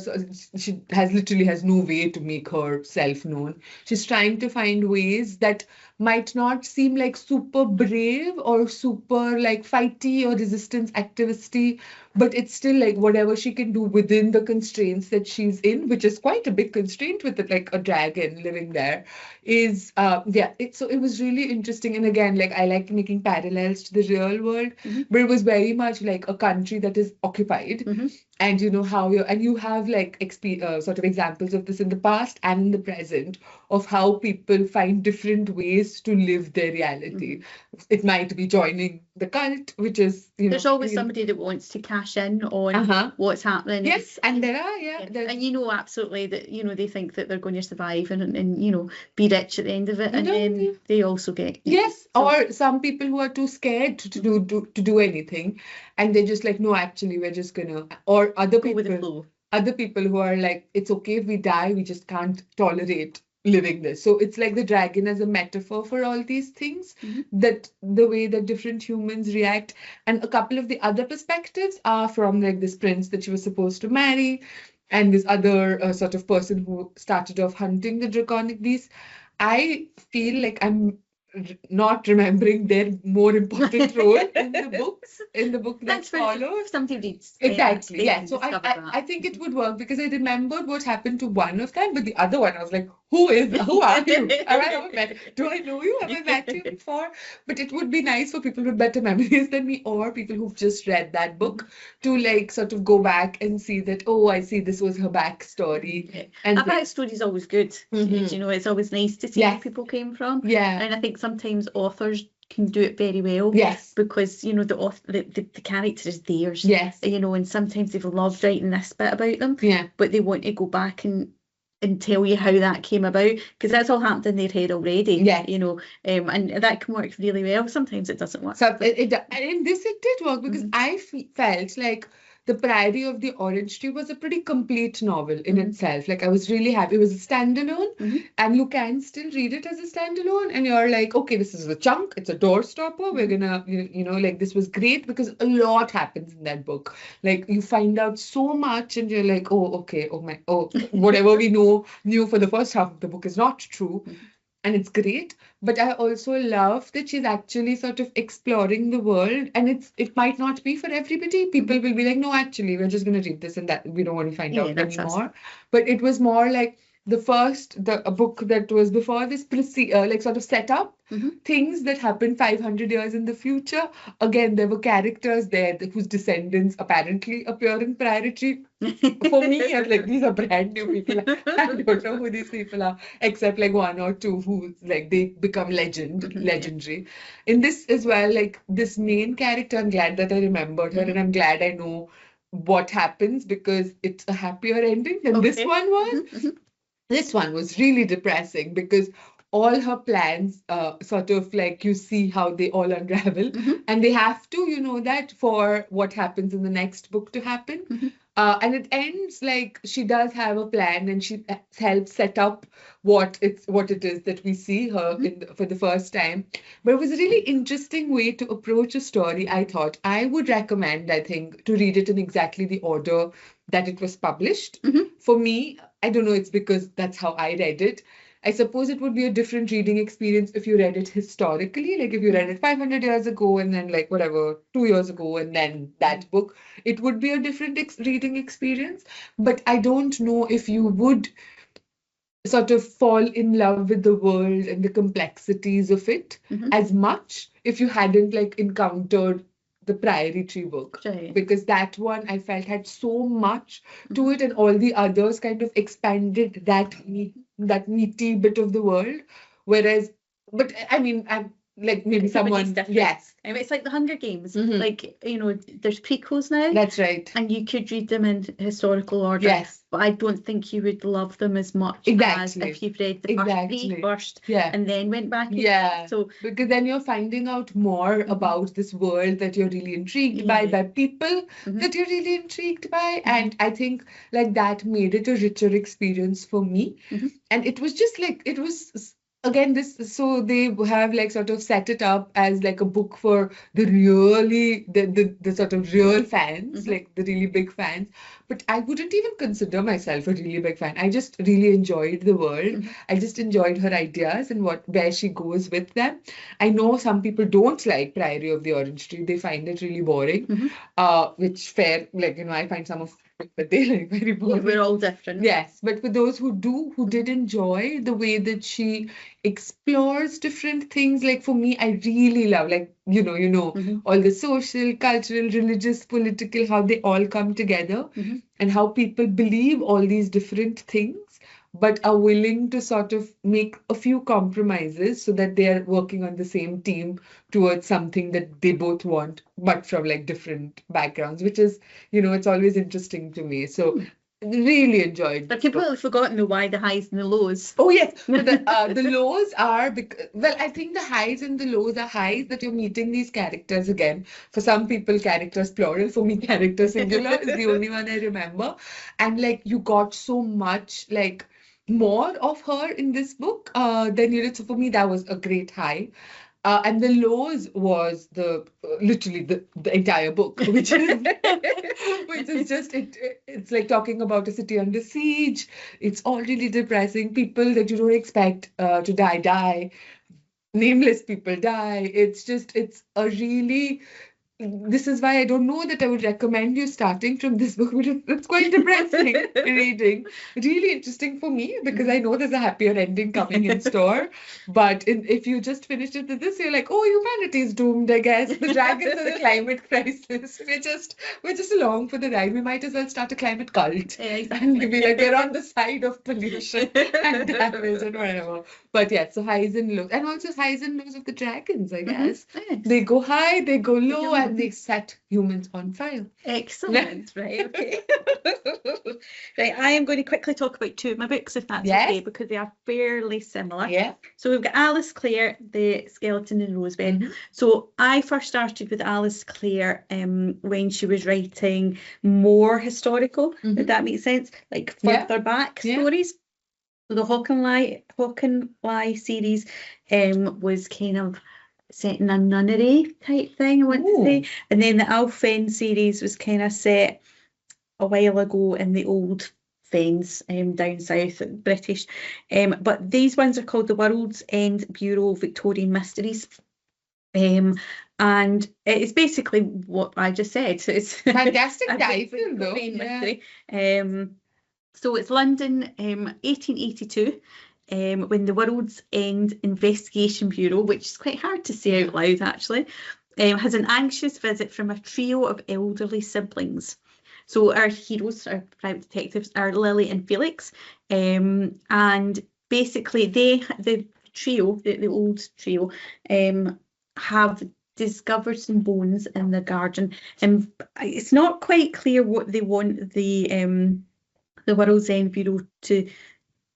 she literally has no way to make herself known. She's trying to find ways that might not seem like super brave or super like fighty or resistance activisty, but it's still like whatever she can do within the constraints that she's in, which is quite a big constraint with like a dragon living there, is so it was really interesting. And again, like I like making parallels to the real world, but it was very much like a country that is occupied. And you know how you have like sort of examples of this in the past and in the present of how people find different ways to live their reality. It might be joining the cult, which is There's always somebody that wants to cash in on what's happening. Yes, and there are and you know absolutely that they think that they're going to survive and you know be rich at the end of it, and then they also get or some people who are too scared to do anything, and they're just like, no, actually we're just gonna, or other go with the people flow. Other people who are like, it's okay if we die, we just can't tolerate living this. So it's like the dragon as a metaphor for all these things, that the way that different humans react. And a couple of the other perspectives are from like this prince that she was supposed to marry, and this other sort of person who started off hunting the draconic beast. I feel like I'm not remembering their more important role in the book that follows. If somebody reads. Exactly, yeah. So I think it would work because I remembered what happened to one of them, but the other one I was like, who are you? Have I ever met? Do I know you? Have I met you before? But it would be nice for people with better memories than me, or people who've just read that book, to like sort of go back and see that, oh, I see this was her backstory. Yeah. And A backstory is always good. Mhm. You know, it's always nice to see where Yes. people came from. Yeah. And I think sometimes authors can do it very well Yes. because, you know, the character is theirs. Yes. You know, and sometimes they've loved writing this bit about them, Yeah. but they want to go back and tell you how that came about, because that's all happened in their head already. Yes. You know, and that can work really well. Sometimes it doesn't work. So and in this it did work, because I felt like The Priory of the Orange Tree was a pretty complete novel in itself. Like, I was really happy. It was a standalone, and you can still read it as a standalone, and you're like, okay, this is a chunk, it's a doorstopper. We're gonna, you know, like, this was great because a lot happens in that book. Like, you find out so much, and you're like, oh, okay, whatever we knew for the first half of the book is not true. And it's great, but I also love that she's actually sort of exploring the world, and it might not be for everybody. People will be like, no, actually, we're just going to read this and that. We don't want to find out that's us. anymore. But it was more like a book that was before this, like sort of set up things that happened 500 years in the future. Again, there were characters there whose descendants apparently appear in Priory Tree. For me, I was like, these are brand new people. I don't know who these people are, except like one or two who like they become legendary. In this as well, like this main character, I'm glad that I remembered her, and I'm glad I know what happens because it's a happier ending than this one was. This one was really depressing because all her plans sort of like you see how they all unravel, and they have to, you know, that for what happens in the next book to happen. And it ends like she does have a plan, and she helps set up what it is that we see her for the first time. But it was a really interesting way to approach a story. I thought I would recommend, I think, to read it in exactly the order that it was published. For me, I don't know, it's because that's how I read it. I suppose it would be a different reading experience if you read it historically, like if you read it 500 years ago and then like whatever, 2 years ago and then that book, it would be a different reading experience. But I don't know if you would sort of fall in love with the world and the complexities of it as much if you hadn't like encountered the Priory Tree book. Right. Because that one I felt had so much to it, and all the others kind of expanded that meaty bit of the world. Whereas, but I mean, I'm like maybe Everybody's someone, different. yes, It's like the Hunger Games. Like, you know, there's prequels now, that's right. and you could read them in historical order. Yes. But I don't think you would love them as much as Exactly. if you've read the first three first Yeah. and then went back. Yeah. So Because then you're finding out more about this world that you're really intrigued by people that you're really intrigued by. And I think like that made it a richer experience for me. And it was just like, it was again so they have like sort of set it up as like a book for the really the sort of real fans, like the really big fans. But I wouldn't even consider myself a really big fan. I just really enjoyed the world. I just enjoyed her ideas and where she goes with them. I know some people don't like Priory of the Orange Tree. They find it really boring. Which fair, like, you know, I find some of but they like very boring. we're all different. Yes, but for those who did enjoy the way that she explores different things, like for me, I really love, like, you know, all the social, cultural, religious, political, how they all come together and how people believe all these different things, but are willing to sort of make a few compromises so that they are working on the same team towards something that they both want, but from like different backgrounds, which is, you know, it's always interesting to me. So really enjoyed. I've completely forgotten the why, the highs and the lows. Oh yes, so the lows are well, I think the highs and the lows are highs that you're meeting these characters again. For some people, characters plural. For me, character singular is the only one I remember. And like you got so much like more of her in this book than you did. So for me, that was a great high. And the lows was literally the entire book, which is just it's like talking about a city under siege. It's all really depressing. People that you don't expect to die. Nameless people die. It's a really this is why I don't know that I would recommend you starting from this book, but it's quite depressing reading. Really interesting for me because I know there's a happier ending coming in store. But if you just finished it with this, you're like, oh, humanity is doomed, I guess. The dragons are the climate crisis. We're just along for the ride. We might as well start a climate cult. And maybe like we're on the side of pollution and damage and whatever. But yeah, so highs and lows. And also highs and lows of the dragons, I guess. Yes. They go high, they go low, and they set humans on fire. Excellent. Right, okay. Right, I am going to quickly talk about two of my books, if that's Yes. okay, because they are fairly similar. Yeah. So we've got Alice Clare, The Skeleton in Rosebud. Mhm. So I first started with Alice Clare when she was writing more historical, if that makes sense, like Yeah. further back Yeah. stories. So the Hawkenlie series was kind of set in a nunnery type thing, I want to say. And then the Alphen series was kind of set a while ago in the old Fens down south, British. But these ones are called the World's End Bureau Victorian Mysteries. And it's basically what I just said. So it's Fantastic a title, though. Victorian Yeah. mystery. So it's London, 1882, when the World's End Investigation Bureau, which is quite hard to say out loud actually, has an anxious visit from a trio of elderly siblings. So our heroes, our private detectives, are Lily and Felix, and basically the trio, the old trio, have discovered some bones in the garden, and it's not quite clear what they want the World's End Bureau to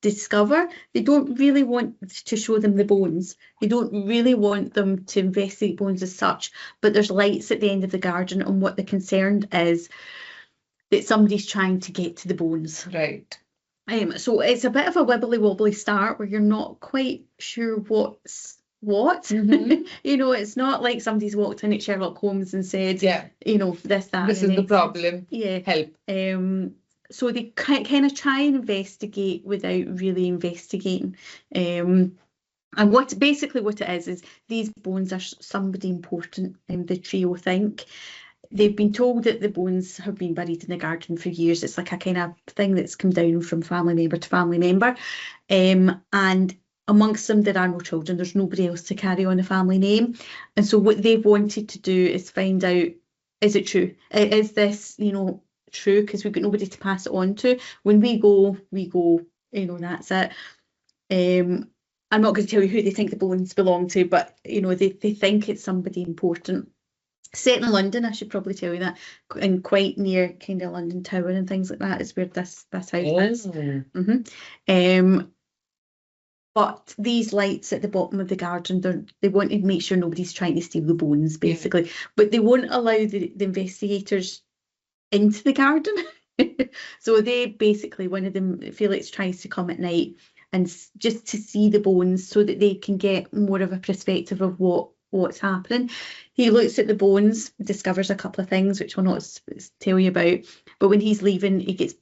discover. They don't really want to show them the bones. They don't really want them to investigate bones as such, but there's lights at the end of the garden, and what they're concerned is that somebody's trying to get to the bones. Right. So it's a bit of a wibbly wobbly start where you're not quite sure what's what. Mhm. You know, it's not like somebody's walked in at Sherlock Holmes and said, Yeah. you know, this, that. This and is the next. problem. Yeah. Help. So they kind of try and investigate without really investigating. And what it is these bones are somebody important, the trio think. They've been told that the bones have been buried in the garden for years. It's like a kind of thing that's come down from family member to family member. And amongst them, there are no children. There's nobody else to carry on the family name. And so what they've wanted to do is find out, is it true? Is this, you know, true? Because we've got nobody to pass it on to. When we go, you know, that's it. I'm not going to tell you who they think the bones belong to, but, you know, they think it's somebody important. Set in London, I should probably tell you that, and quite near kind of London Tower and things like that is where this house is. But these lights at the bottom of the garden, they want to make sure nobody's trying to steal the bones, basically. Yeah. But they won't allow the investigators into the garden. So they basically, one of them, Felix, tries to come at night and just to see the bones so that they can get more of a perspective of what's happening. He looks at the bones, discovers a couple of things which I'll not tell you about, but when he's leaving, he gets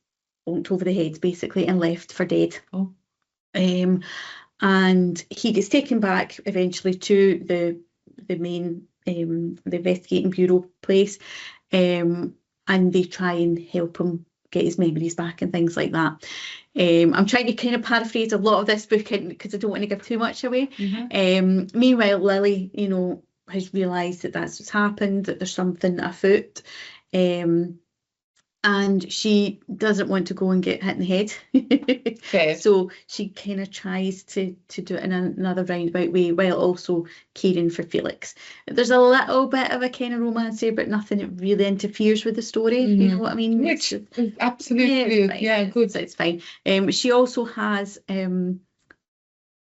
bonked over the head basically and left for dead. And he gets taken back eventually to the main the investigating bureau place, and they try and help him get his memories back and things like that. I'm trying to kind of paraphrase a lot of this book because I don't want to give too much away. Meanwhile, Lily, you know, has realised that that's what's happened, that there's something afoot, and she doesn't want to go and get hit in the head. Okay. So she kind of tries to do it in another roundabout way while also caring for Felix. There's a little bit of a kind of romance here, but nothing that really interferes with the story. You know what I mean? Which absolutely, yeah, good. So it's fine. She also has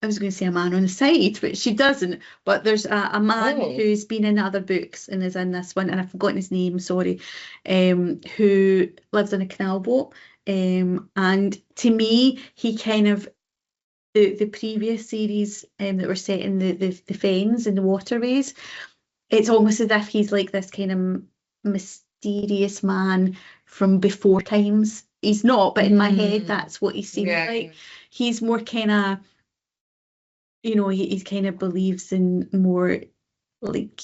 I was going to say a man on the side, but she doesn't. But there's a man who's been in other books and is in this one, and I've forgotten his name, sorry, who lives on a canal boat. And to me, he kind of, the previous series that were set in the fens and the waterways, it's almost as if he's like this kind of mysterious man from before times. He's not, but in my head, that's what he seems like. He's more kind of, you know, he kind of believes in more like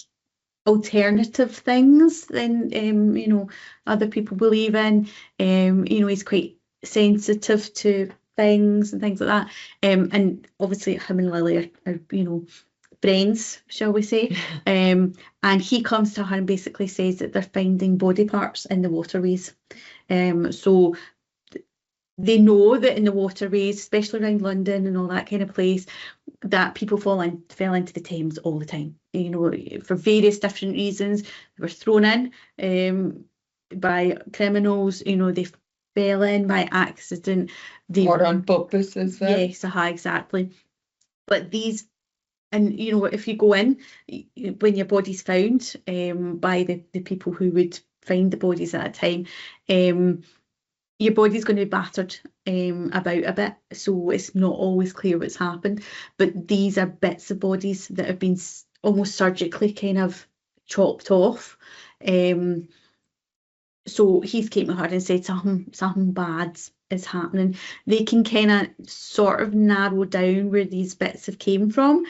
alternative things than other people believe in. He's quite sensitive to things and things like that. And obviously him and Lily are friends, shall we say. And he comes to her and basically says that they're finding body parts in the waterways. So they know that in the waterways, especially around London and all that kind of place, that people fell into the Thames all the time. For various different reasons. They were thrown in by criminals. They fell in by accident. Or on purpose as well. Yes, exactly. But these, and if you go in, when your body's found by the people who would find the bodies at that time, your body's going to be battered about a bit, so it's not always clear what's happened. But these are bits of bodies that have been almost surgically kind of chopped off. So he's came to her and said something bad is happening. They can kind of sort of narrow down where these bits have came from,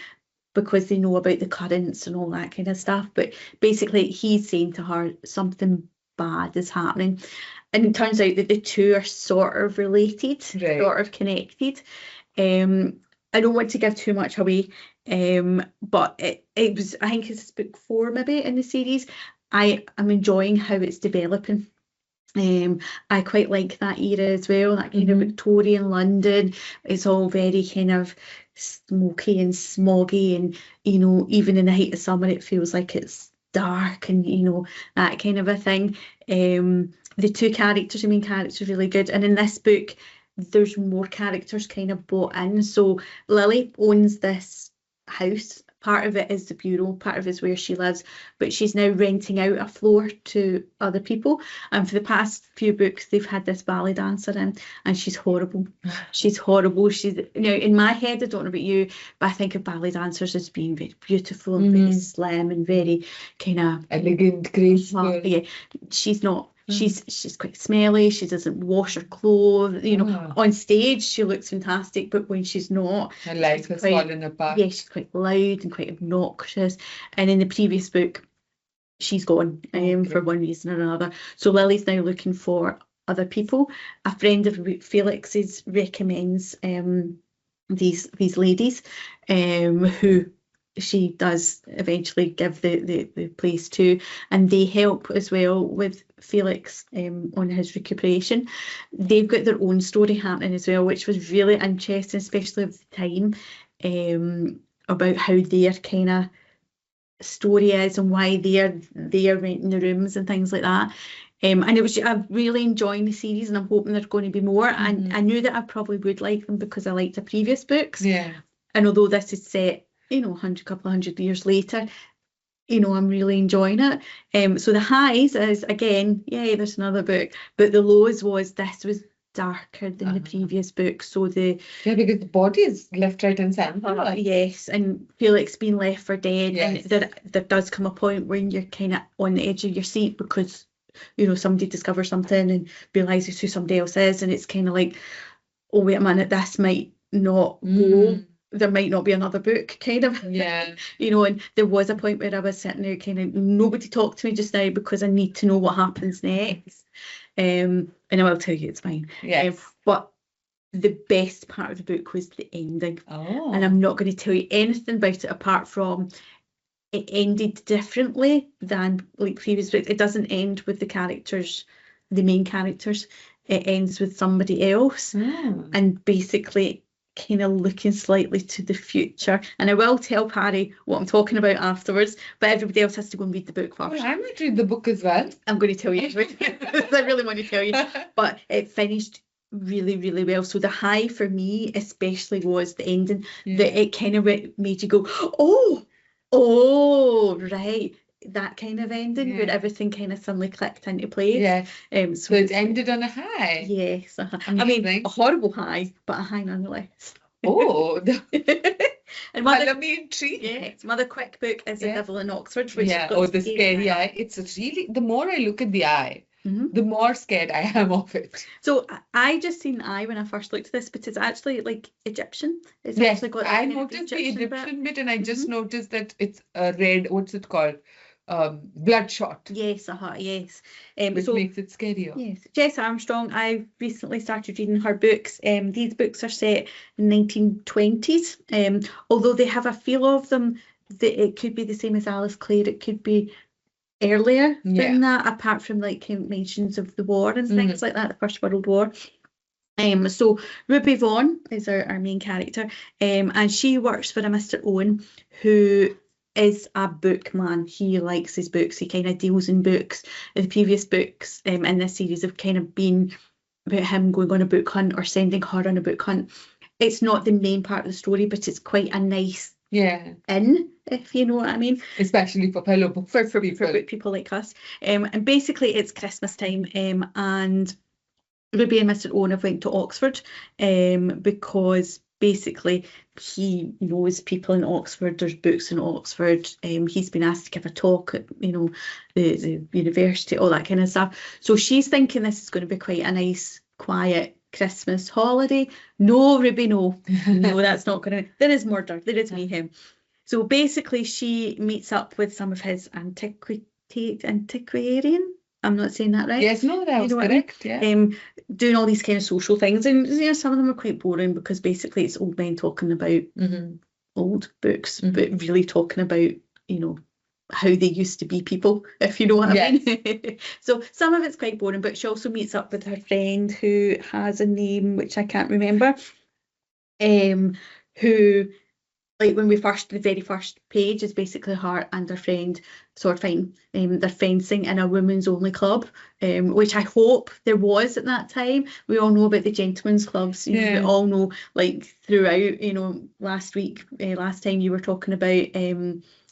because they know about the currents and all that kind of stuff. But basically he's saying to her something bad is happening. And it turns out that the two are sort of related, Right. sort of connected. I don't want to give too much away, but it was, I think it's book 4 maybe in the series. I am enjoying how it's developing. I quite like that era as well, that kind of Victorian London. It's all very kind of smoky and smoggy, and even in the height of summer it feels like it's dark, and that kind of a thing. The two characters, the main characters, are really good, and in this book there's more characters kind of brought in. So Lily owns this house. Part of it is the bureau, part of it is where she lives, but she's now renting out a floor to other people. And for the past few books, they've had this ballet dancer in, and she's horrible. She's horrible. Now, in my head, I don't know about you, but I think of ballet dancers as being very beautiful and very slim and very kind of elegant, graceful. Yeah, she's not. She's quite smelly. She doesn't wash her clothes. On stage she looks fantastic, but when she's not, her life has fallen apart. Yeah, she's quite loud and quite obnoxious. And in the previous book, she's gone for one reason or another. So Lily's now looking for other people. A friend of Felix's recommends these ladies who she does eventually give the place to, and they help as well with Felix on his recuperation. They've got their own story happening as well, which was really interesting, especially of the time, about how their kind of story is and why they're renting the rooms and things like that. And I'm really enjoying the series, and I'm hoping there's going to be more. And I knew that I probably would like them because I liked the previous books. Yeah. And although this is set couple hundred years later, I'm really enjoying it. So the highs is, again, there's another book, but the lows was this was darker than the previous book. So because the body is left, right and centre. Yes, and Felix being left for dead. Yes. And there does come a point when you're kind of on the edge of your seat because somebody discovers something and realises who somebody else is, and it's kind of like, oh wait a minute, this might not go. There might not be another book, kind of. Yeah. And there was a point where I was sitting there kind of, nobody talk to me just now because I need to know what happens next. And I will tell you it's fine. Yes. But the best part of the book was the ending. Oh. And I'm not going to tell you anything about it apart from it ended differently than like previous books. It doesn't end with the main characters. It ends with somebody else. And basically kind of looking slightly to the future. And I will tell Pari what I'm talking about afterwards, but everybody else has to go and read the book first. Well, I might read the book as well. I'm going to tell you. I really want to tell you. But it finished really, really well. So the high for me especially was the ending. That it kind of made you go, oh, right. That kind of ending where everything kind of suddenly clicked into place. Yeah. So it ended on a high. Yes. I mean, a horrible high, but a high nonetheless. Oh. And let me intrigue. Yes, my other quick book is The Devil in Oxford. Which the scary eye. It's really, the more I look at the eye, the more scared I am of it. So I just seen the eye when I first looked at this, but it's actually like Egyptian. It's yes, actually got I noticed the Egyptian bit, and I just noticed that it's a red, what's it called? bloodshot, Yes, yes. which So makes it scarier. yes, Jess Armstrong, I've recently started reading her books. These books are set in 1920s. Although they have a feel of them that it could be the same as Alice Clare, it could be earlier than that, apart from like mentions of the war and things like that, the First World War. So Ruby Vaughan is our main character, and she works for a Mr. Owen who is a bookman. He likes his books. He kind of deals in books. The previous books in this series have kind of been about him going on a book hunt or sending her on a book hunt. It's not the main part of the story, but it's quite a nice in, if you know what I mean. Especially for fellow book for people like us. And basically it's Christmas time, and Ruby and Mr. Owen have went to Oxford because basically he knows people in Oxford, there's books in Oxford, he's been asked to give a talk at, the university, all that kind of stuff. So she's thinking this is going to be quite a nice, quiet Christmas holiday. No, Ruby, no, that's not going to, there is murder, there is mayhem. So basically she meets up with some of his antiquarian, I'm not saying that right. Yes, no, that was correct. I mean? Yeah. Doing all these kind of social things, and some of them are quite boring because basically it's old men talking about old books, but really talking about how they used to be people, if you know what I mean. So some of it's quite boring, but she also meets up with her friend who has a name which I can't remember, who, like when the very first page is basically her and her friend sword fighting. They're fencing in a women's only club, which I hope there was at that time. We all know about the gentlemen's clubs. We all know, like throughout, last time you were talking about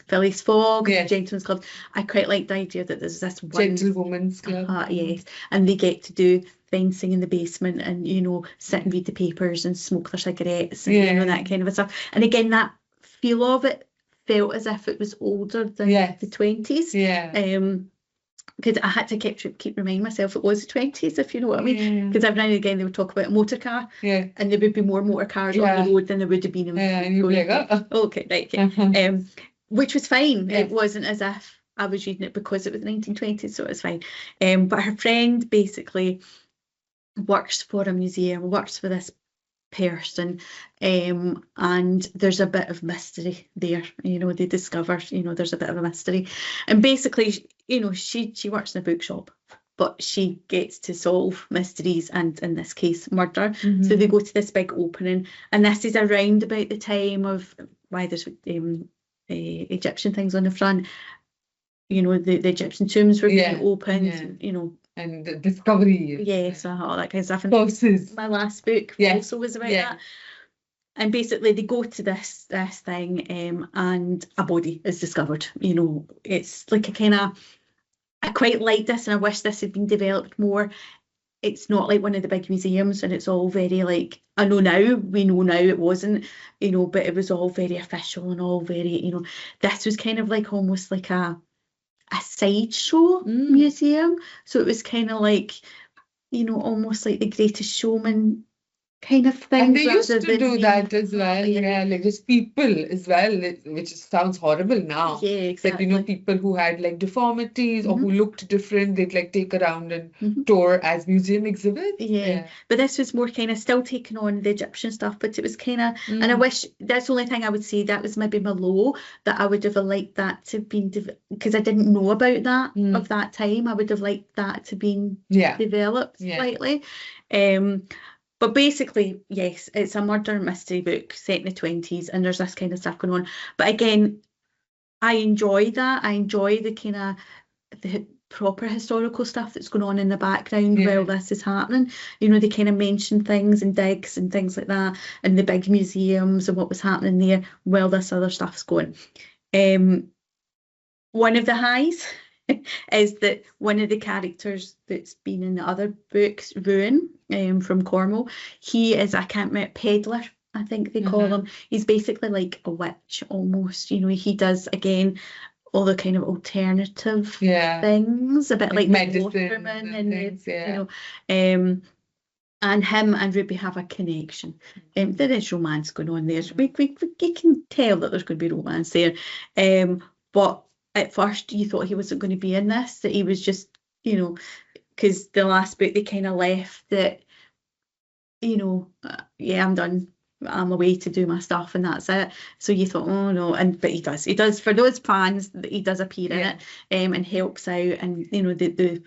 Phyllis Fogg, the gentlemen's club. I quite like the idea that there's this one gentlewoman's club. Yes, and they get to do fencing in the basement and sit and read the papers and smoke their cigarettes and that kind of stuff. And again, that feel of it felt as if it was older than the 20s. Because I had to keep reminding myself it was the 20s, if you know what I mean. Because every now and again they would talk about a motor car, and there would be more motor cars on the road than there would have been in and you'd be like, okay, right, okay. Which was fine. It wasn't as if I was reading it because it was the 1920s, so it was fine. But her friend basically works for a museum, works for this person, and there's a bit of mystery there. They discover there's a bit of a mystery, and basically she works in a bookshop, but she gets to solve mysteries and in this case murder. So they go to this big opening, and this is around about the time of why there's Egyptian things on the front. The Egyptian tombs were being opened, and the discovery. Yes, all that kind of stuff. And Sources. My last book also was about that. And basically they go to this thing, and a body is discovered. It's like a kind of, I quite like this and I wish this had been developed more. It's not like one of the big museums and it's all very like, we know now it wasn't, but it was all very official and all very, this was kind of like almost like a sideshow museum. So it was kind of like, almost like the Greatest Showman kind of thing. And they used to do that as well, like just people as well, which sounds horrible now. Yeah, exactly. Like, people who had like deformities or who looked different, they'd like take around and tour as museum exhibits. Yeah, but this was more kind of still taking on the Egyptian stuff, but it was kind of, and I wish, that's the only thing I would say, that was maybe my low, that I would have liked that to have been, because I didn't know about that of that time. I would have liked that to been developed slightly. But basically, yes, it's a murder mystery book set in the 20s and there's this kind of stuff going on. But again, I enjoy that. I enjoy the kind of the proper historical stuff that's going on in the background while this is happening. They kind of mention things and digs and things like that and the big museums and what was happening there while this other stuff's going. One of the highs is that one of the characters that's been in the other books, Ruin, from Cornwall, he is, I can't remember, peddler, I think they call him. He's basically like a witch almost. He does, again, all the kind of alternative things, a bit like the Waterman and things, and him and Ruby have a connection. There is romance going on there. You can tell that there's going to be romance there. But at first you thought he wasn't going to be in this, that he was just, you know, because the last book they kind of left that, you know, yeah, I'm done. I'm away to do my stuff and that's it. So you thought, oh no, but he does for those fans, he does appear in it, and helps out, and you know the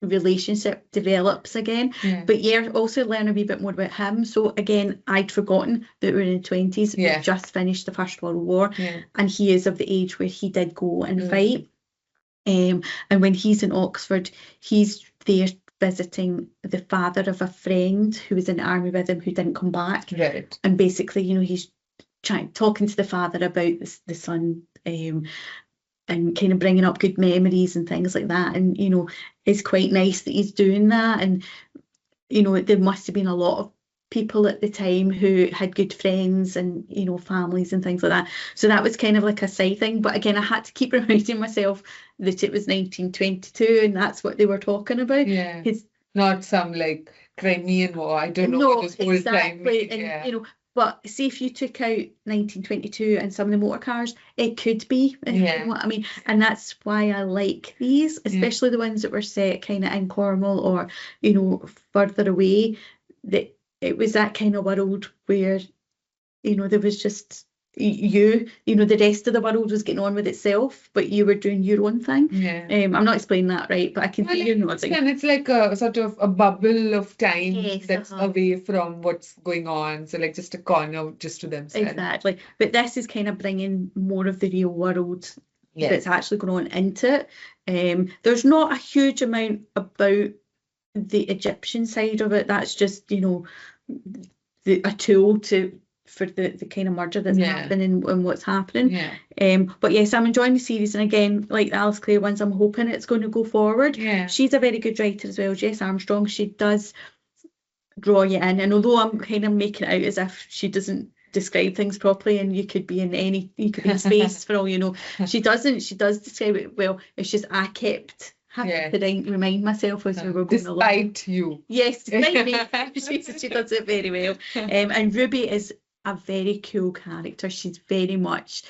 relationship develops again. But yeah, also learn a wee bit more about him. So again, I'd forgotten that we're in the 20s. We've just finished the First World War, and he is of the age where he did go and fight. And when he's in Oxford, he's there visiting the father of a friend who was in the army with him who didn't come back. Right. And basically, you know, he's talking to the father about the son, and kind of bringing up good memories and things like that. And, you know, it's quite nice that he's doing that. And, you know, there must have been a lot of people at the time who had good friends and, you know, families and things like that. So that was kind of like a side thing. But again, I had to keep reminding myself that it was 1922 and that's what they were talking about. Yeah. Not some like Crimean War. I don't know No, what this whole exactly. time. And you know, but see if you took out 1922 and some of the motor cars, it could be, if you know what I mean. And that's why I like these, especially the ones that were set kind of in Cornwall or, you know, further away. That it was that kind of world where, you know, there was just you know, the rest of the world was getting on with itself, but you were doing your own thing. I'm not explaining that right, but I can see you're nodding. And it's like a sort of a bubble of time that's away from what's going on. So like just a corner just to themselves. Exactly. But this is kind of bringing more of the real world that's actually going on into it. There's not a huge amount about the Egyptian side of it. That's just, you know, a tool for the kind of murder that's happening and what's happening. But yes, I'm enjoying the series, and again, like the Alice Clare ones, I'm hoping it's going to go forward. She's a very good writer as well, Jess Armstrong. She does draw you in, and although I'm kind of making it out as if she doesn't describe things properly and you could be in space for all you know, she does describe it well. It's just I kept having to remind myself as we were going along. Despite you. Yes, despite me. She does it very well. And Ruby is a very cool character. She's very much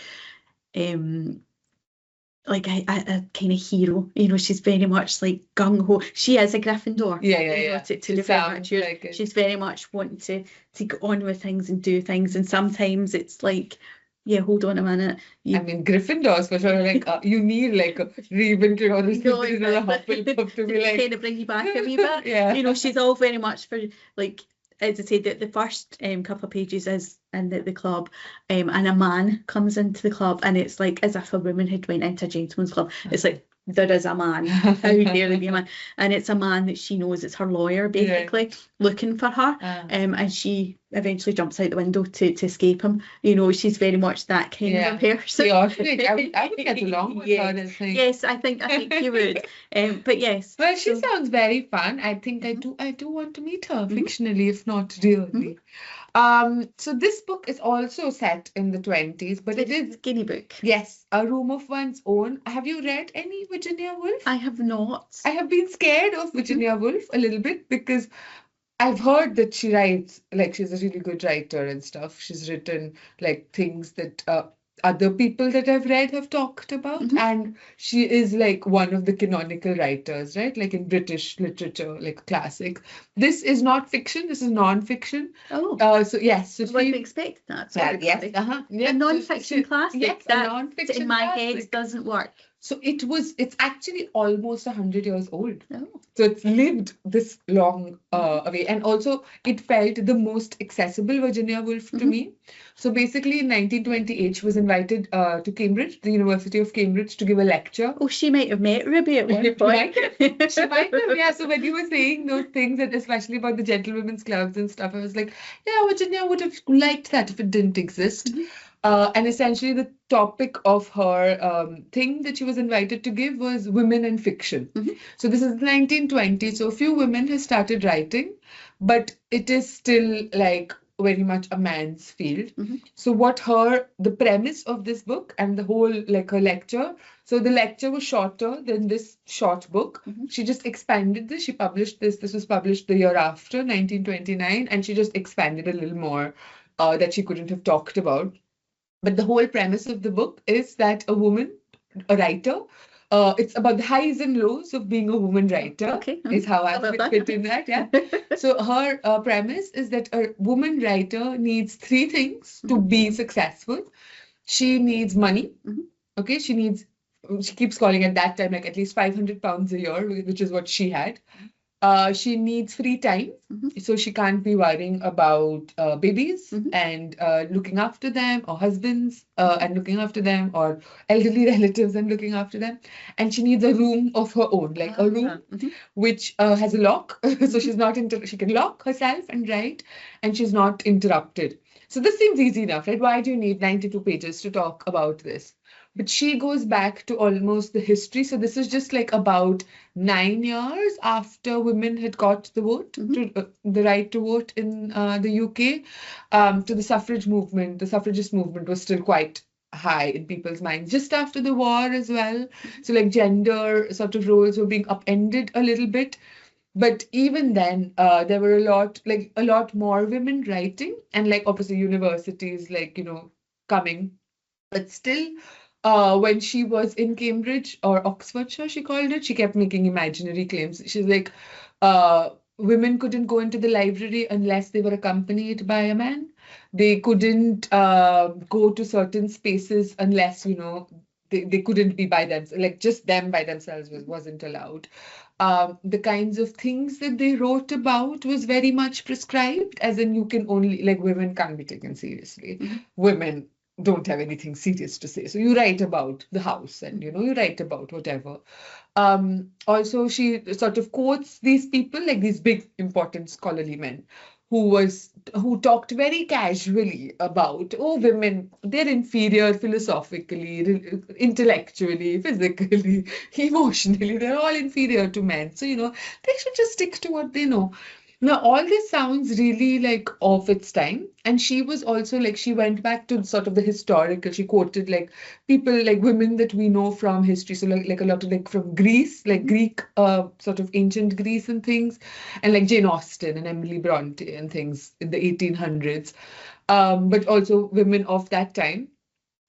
like a kind of hero, you know. She's very much like gung-ho. She is a Gryffindor. To defend her. Like she's very much wanting to get on with things and do things, and sometimes it's like, hold on a minute. I mean, Gryffindors for sure. Like you need like a Ravenclaw or something or a Hufflepuff to be like kind of bring you back a wee bit. You know, she's all very much for like, as I said, the first couple of pages is in the club, and a man comes into the club, and it's like as if a woman had went into a gentleman's club. It's like, there is a man. How dare there be a man? And it's a man that she knows, it's her lawyer, basically, looking for her. And she eventually jumps out the window to escape him. You know, she's very much that kind of a person. I would get along with her, I think. Yes, I think you would. But yes. Well, she sounds very fun. I think I do want to meet her fictionally, if not really. So this book is also set in the 20s, but it is Guinea book. Yes, A Room of One's Own. Have you read any Virginia Woolf? I have not. I have been scared of Virginia Woolf a little bit because I've heard that she writes, like she's a really good writer and stuff. She's written like things that other people that I've read have talked about. And she is like one of the canonical writers, right? Like in British literature, like classic. This is not fiction. This is non-fiction. Oh. So yes. So I wouldn't expect that. So yes. A non-fiction classic. Yes, that a non-fiction in my classic. head doesn't work. So it's actually almost 100 years old. Oh. So it's lived this long away. And also it felt the most accessible Virginia Woolf to me. So basically in 1928, she was invited to Cambridge, the University of Cambridge, to give a lecture. Oh, she might have met Ruby at one point. She might have, yeah. So when you were saying those things, and especially about the gentlewomen's clubs and stuff, I was like, yeah, Virginia would have liked that if it didn't exist. And essentially the topic of her thing that she was invited to give was women in fiction. So this is 1920. So a few women have started writing, but it is still like very much a man's field. So the premise of this book and the whole like her lecture. So the lecture was shorter than this short book. She just expanded this. She published this. This was published the year after, 1929. And she just expanded a little more that she couldn't have talked about. But the whole premise of the book is that a woman a writer. It's about the highs and lows of being a woman writer, Okay. is how I love fit in that. Yeah. So her premise is that a woman writer needs three things to be successful. She needs money. Mhm. Okay, she keeps calling at that time like at least £500 a year, which is what she had. She needs free time, Mhm. so she can't be worrying about babies Mhm. and looking after them, or husbands and looking after them, or elderly relatives and looking after them. And she needs a room of her own, like a room Mhm. which has a lock, so she's not she can lock herself and write, and she's not interrupted. So this seems easy enough, right? Why do you need 92 pages to talk about this? But she goes back to almost the history. So this is just like about 9 years after women had got the vote, the right to vote in the UK. To the suffrage movement, the suffragist movement was still quite high in people's minds just after the war as well. So like gender sort of roles were being upended a little bit. But even then, there were a lot more women writing, and like obviously universities coming. But still, when she was in Cambridge or Oxfordshire, she called it, she kept making imaginary claims. She's like, women couldn't go into the library unless they were accompanied by a man. They couldn't go to certain spaces unless, they couldn't be by themselves, like just them by themselves wasn't allowed. The kinds of things that they wrote about was very much prescribed, as in you can only, like, women can't be taken seriously. Women don't have anything serious to say. So you write about the house and, you write about whatever. Also, she sort of quotes these people, like these big, important scholarly men who talked very casually about, oh, women, they're inferior philosophically, intellectually, physically, emotionally, they're all inferior to men. So, they should just stick to what they know. Now, all this sounds really like of its time. And she was also like, she went back to sort of the historical, she quoted like people, like women that we know from history. So like a lot of like from Greece, like Greek, sort of ancient Greece and things, and like Jane Austen and Emily Bronte and things in the 1800s, but also women of that time.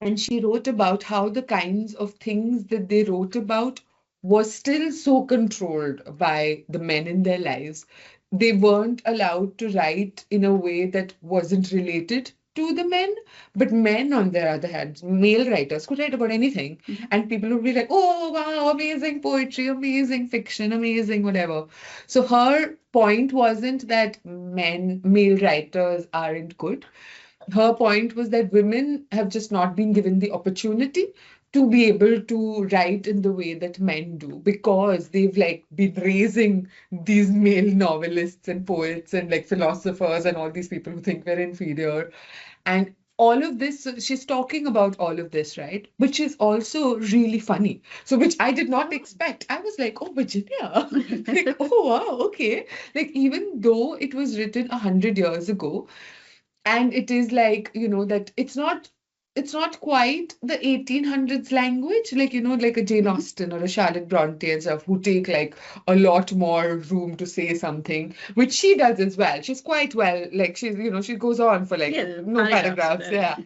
And she wrote about how the kinds of things that they wrote about was still so controlled by the men in their lives. They weren't allowed to write in a way that wasn't related to the men, but men, on their other hand, male writers could write about anything, and people would be like, oh, wow, amazing poetry, amazing fiction, amazing whatever. So her point wasn't that male writers aren't good. Her point was that women have just not been given the opportunity to be able to write in the way that men do, because they've like been raising these male novelists and poets and like philosophers and all these people who think we're inferior. And all of this, so she's talking about all of this, right? But she's also really funny. So, which I did not expect. I was like, oh, Virginia. Like, oh, wow, okay. Like, even though it was written 100 years ago, and it is like, that it's not quite the 1800s language, like, like a Jane Austen or a Charlotte Bronte and stuff, who take like a lot more room to say something, which she does as well. She's quite well, like she goes on for like no paragraphs, yeah.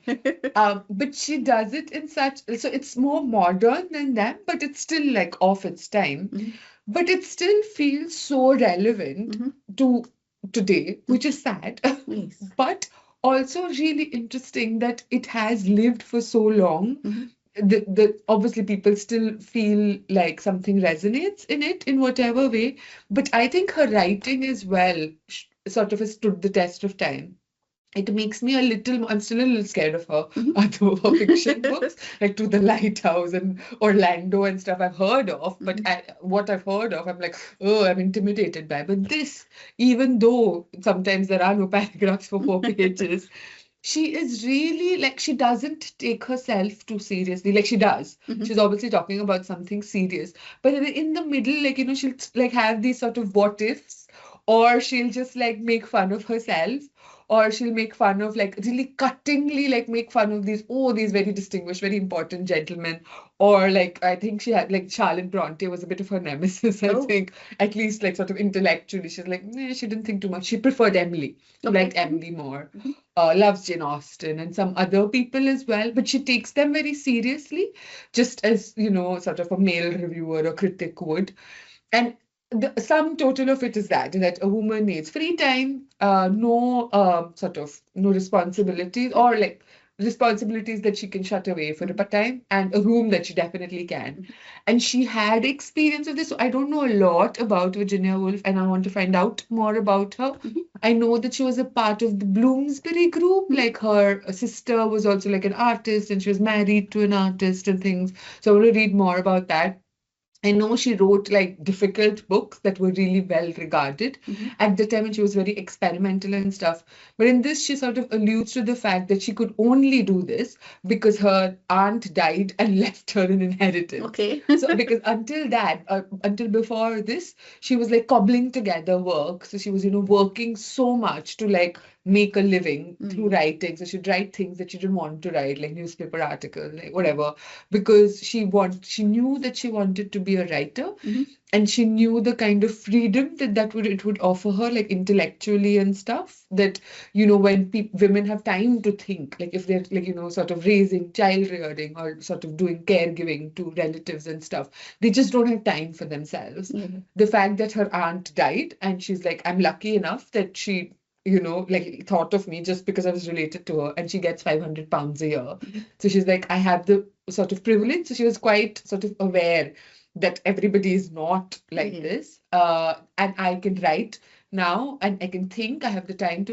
But she does it in such, so it's more modern than them, but it's still like of its time. But it still feels so relevant to today, which is sad. Yes. But also really interesting that it has lived for so long. The obviously people still feel like something resonates in it in whatever way. But I think her writing as well sort of has stood the test of time. It makes me a little, I'm still a little scared of her other fiction books, like To the Lighthouse and Orlando and stuff I've heard of, but what I've heard of, I'm like, oh, I'm intimidated by. But this, even though sometimes there are no paragraphs for 4 pages, she is really like, she doesn't take herself too seriously. Like she does. She's obviously talking about something serious, but in the middle, like, she'll like have these sort of what ifs, or she'll just like make fun of herself, or she'll make fun of like really cuttingly like make fun of these very distinguished, very important gentlemen, Or like I think she had like Charlotte Bronte was a bit of her nemesis, I Oh. think, at least like sort of intellectually. She's like, she didn't think too much. She preferred Emily. She Okay. liked Emily more. Loves Jane Austen and some other people as well, but she takes them very seriously, just as, sort of a male reviewer or critic would. And the sum total of it is that a woman needs free time, no no responsibilities, or like responsibilities that she can shut away for a time, and a room that she definitely can. And she had experience of this. So I don't know a lot about Virginia Woolf, and I want to find out more about her. I know that she was a part of the Bloomsbury group. Like her sister was also like an artist, and she was married to an artist and things. So I want to read more about that. I know she wrote like difficult books that were really well regarded at the time, and she was very experimental and stuff. But in this, she sort of alludes to the fact that she could only do this because her aunt died and left her an inheritance. Okay. So because until before this, she was like cobbling together work. So she was, working so much to like make a living through writing. So she'd write things that she didn't want to write, like newspaper articles, like whatever, because she knew that she wanted to be a writer, and she knew the kind of freedom that it would offer her, like intellectually and stuff. That when women have time to think, like if they're like sort of raising, child rearing, or sort of doing caregiving to relatives and stuff, they just don't have time for themselves. The fact that her aunt died, and she's like, I'm lucky enough that she like thought of me just because I was related to her, and she gets £500 a year. So she's like, I have the sort of privilege. So she was quite sort of aware that everybody is not like this. And I can write now, and I can think. I have the time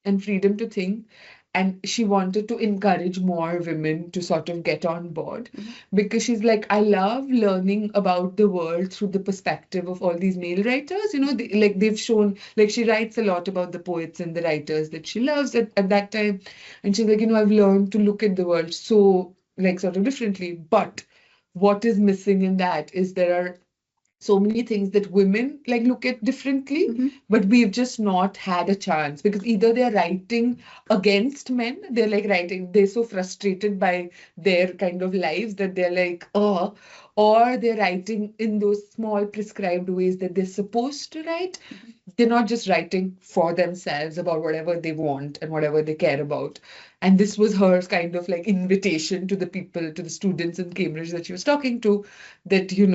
and freedom to think. And she wanted to encourage more women to sort of get on board, because she's like, I love learning about the world through the perspective of all these male writers. They've shown, like she writes a lot about the poets and the writers that she loves at that time. And she's like, I've learned to look at the world so like sort of differently. But what is missing in that is there are so many things that women like look at differently, but we've just not had a chance, because either they're writing against men, they're so frustrated by their kind of lives that they're like, oh, or they're writing in those small prescribed ways that they're supposed to write. They're not just writing for themselves about whatever they want and whatever they care about. And this was her kind of like invitation to the students in Cambridge that she was talking to, that, you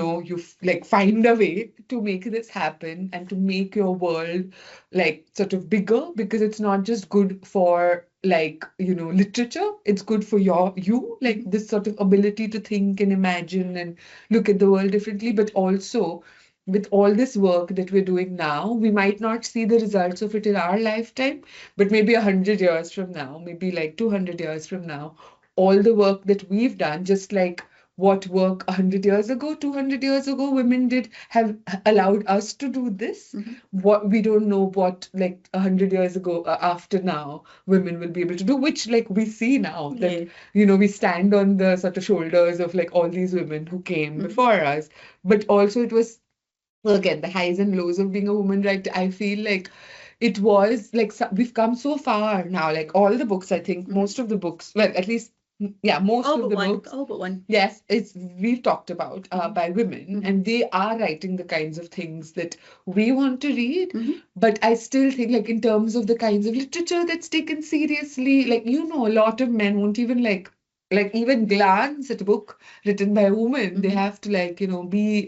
like find a way to make this happen and to make your world like sort of bigger, because it's not just good for like, literature, it's good for you, like this sort of ability to think and imagine and look at the world differently. But also, with all this work that we're doing now, we might not see the results of it in our lifetime, but maybe 100 years from now, maybe like 200 years from now, all the work that we've done, just like what work 100 years ago, 200 years ago, women did, have allowed us to do this. What we don't know what like 100 years ago, after now, women will be able to do, which like we see now that, we stand on the sort of shoulders of like all these women who came before us. But also it was, again, the highs and lows of being a woman, right? I feel like it was like we've come so far now. Like all the books, I think most of the books, well, at least, most All of the but one. books, All but one. yes, we've talked about by women, and they are writing the kinds of things that we want to read. But I still think, like in terms of the kinds of literature that's taken seriously, like a lot of men won't even like even glance at a book written by a woman. They have to like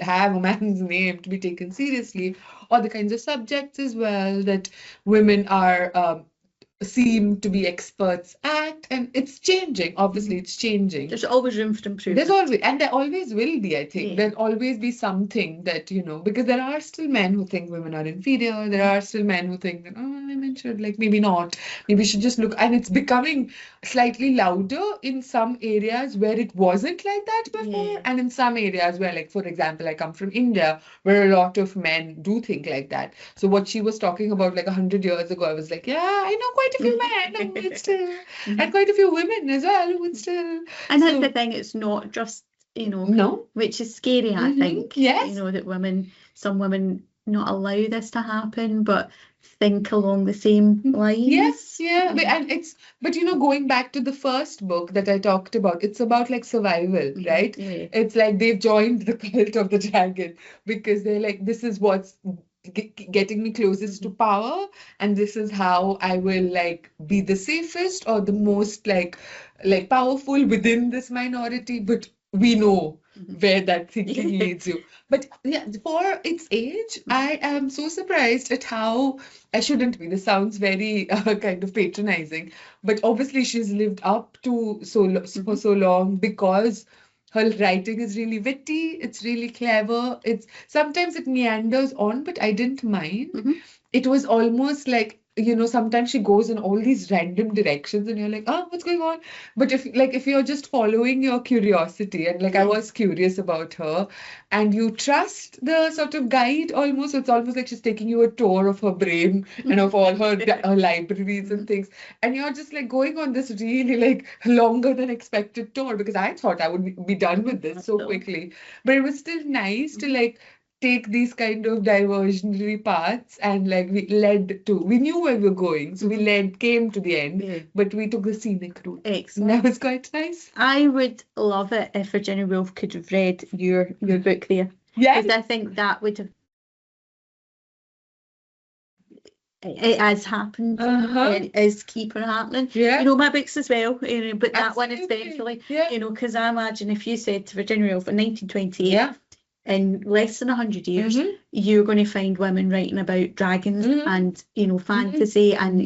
have a man's name to be taken seriously, or the kinds of subjects as well that women are seem to be experts at. And it's changing, obviously. It's changing. There's always room for improvement. There's always, and there always will be, I think. There'll always be something that, because there are still men who think women are inferior. There are still men who think that, women should, like, maybe not. Maybe should just look. And it's becoming slightly louder in some areas where it wasn't like that before. And in some areas where, like, for example, I come from India, where a lot of men do think like that. So what she was talking about, like, 100 years ago, I was like, yeah, I know quite a few men who would still, and quite a few women as well who would still. And that's the thing, it's not just, No. which is scary, I think. Yes. That some women not allow this to happen, but think along the same lines. Yes, yeah. But going back to the first book that I talked about, it's about like survival, right? Yeah. It's like they've joined the cult of the dragon because they're like, this is what's getting me closest to power, and this is how I will like be the safest or the most like powerful within this minority. But we know where that thinking leads you. But yeah, for its age, I am so surprised at how I shouldn't be. This sounds very kind of patronizing, but obviously she's lived up to for so long because her writing is really witty. It's really clever. It's sometimes it meanders on, but I didn't mind. It was almost like sometimes she goes in all these random directions and you're like, oh, what's going on? But if you're just following your curiosity, and like I was curious about her, and you trust the sort of guide almost, it's almost like she's taking you a tour of her brain and of all her libraries and things, and you're just like going on this really like longer than expected tour, because I thought I would be done with this so quickly, but it was still nice to like take these kind of diversionary paths, and like we knew where we were going, so we came to the end, but we took the scenic route. Excellent. That was quite nice. I would love it if Virginia Woolf could have read your book there. Yeah. Because I think that would have, it has happened. It is keep on happening. Yeah. My books as well, but that one Absolutely. especially. Yeah. Because I imagine if you said to Virginia Woolf in 1928, in less than 100 years, you're going to find women writing about dragons and, fantasy and,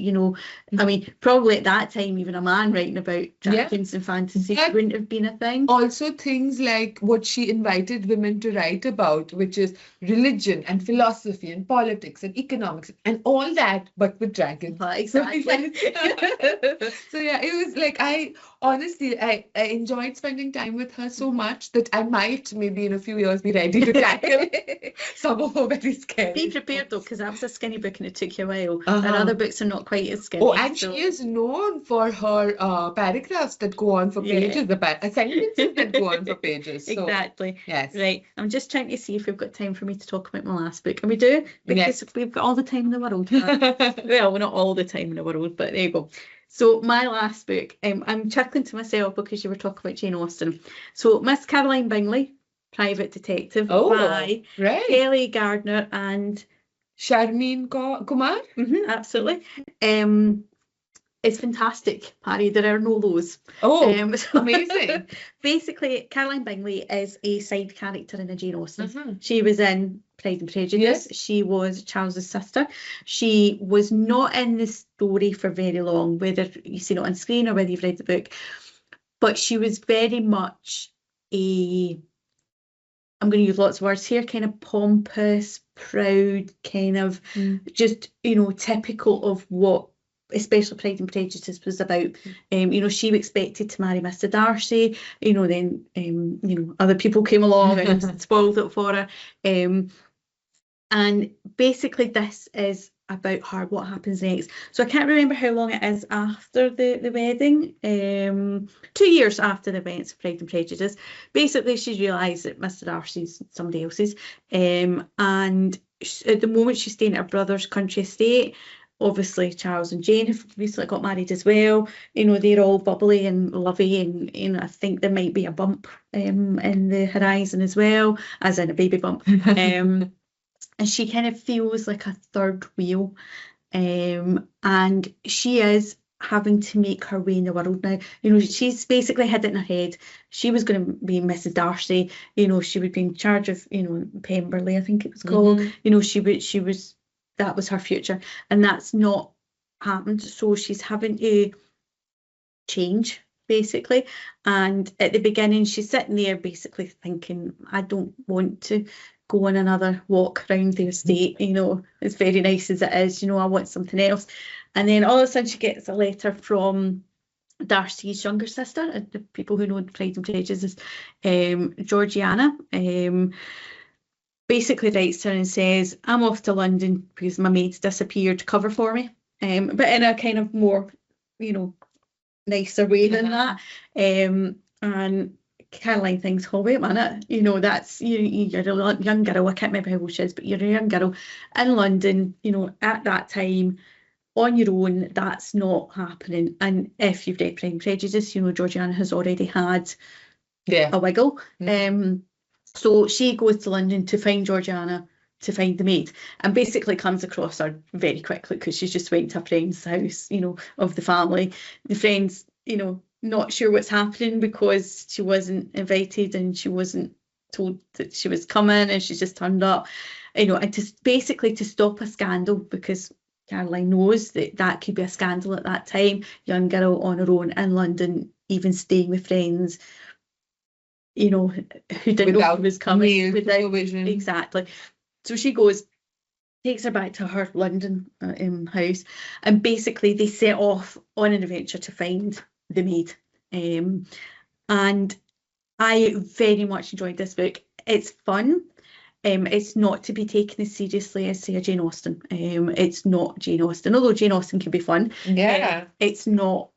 I mean, probably at that time, even a man writing about dragons and fantasy wouldn't have been a thing. Also things like what she invited women to write about, which is religion and philosophy and politics and economics and all that, but with dragons. Exactly. So yeah, it was like, I enjoyed spending time with her so much that I might maybe in a few years be ready to tackle some of her very scary. Be prepared though, because that was a skinny book and it took you a while. And other books are not quite as skinny. Oh, and she is known for her paragraphs that go on for pages, the sentences that go on for pages. So, exactly. Yes. Right. I'm just trying to see if we've got time for me to talk about my last book. And we do, because we've got all the time in the world. Well, not all the time in the world, but there you go. So my last book, I'm chuckling to myself because you were talking about Jane Austen. So Miss Caroline Bingley, Private Detective by Kelly Gardner and Sharmeen Kumar. Absolutely. It's fantastic, Pari. There are no lows. Amazing. Basically, Caroline Bingley is a side character in a Jane Austen. She was in Pride and Prejudice. Yes. She was Charles's sister. She was not in the story for very long, whether you've seen it on screen or whether you've read the book. But she was very much I'm going to use lots of words here, kind of pompous, proud, kind of just, typical of what especially Pride and Prejudice was about. She expected to marry Mr. Darcy, then other people came along and spoiled it for her. And basically this is about her, what happens next. So I can't remember how long it is after the wedding, 2 years after the events of Pride and Prejudice. Basically she's realised that Mr. Darcy's somebody else's, and at the moment she's staying at her brother's country estate. Obviously Charles and Jane have recently got married as well. They're all bubbly and lovey, and I think there might be a bump in the horizon as well, as in a baby bump. And she kind of feels like a third wheel, and she is having to make her way in the world now. She's basically had it in her head. She was going to be Mrs. Darcy. She would be in charge of Pemberley, I think it was called. She was that was her future, and that's not happened. So she's having to change basically. And at the beginning, she's sitting there basically thinking, I don't want to go on another walk around the estate, it's very nice as it is, I want something else. And then all of a sudden she gets a letter from Darcy's younger sister, and the people who know Pride and Prejudice, Georgiana, basically writes to her and says, I'm off to London because my maid's disappeared, cover for me, but in a kind of more, nicer way than that. And Caroline thinks, oh, wait a minute, that's, you're a young girl, I can't remember how old she is, but you're a young girl in London, at that time, on your own, that's not happening. And if you've read Pride and Prejudice, Georgiana has already had a wiggle. So she goes to London to find Georgiana, to find the maid, and basically comes across her very quickly because she's just went to a friend's house, of the family. The friend's, not sure what's happening because she wasn't invited and she wasn't told that she was coming, and she's just turned up, and basically to stop a scandal, because Caroline knows that could be a scandal at that time. Young girl on her own in London, even staying with friends, who didn't know she was coming. Without supervision. Exactly. So she goes, takes her back to her London house, and basically they set off on an adventure to find the maid. And I very much enjoyed this book. It's fun. It's not to be taken as seriously as, say, a Jane Austen. It's not Jane Austen, although Jane Austen can be fun. Yeah. It's not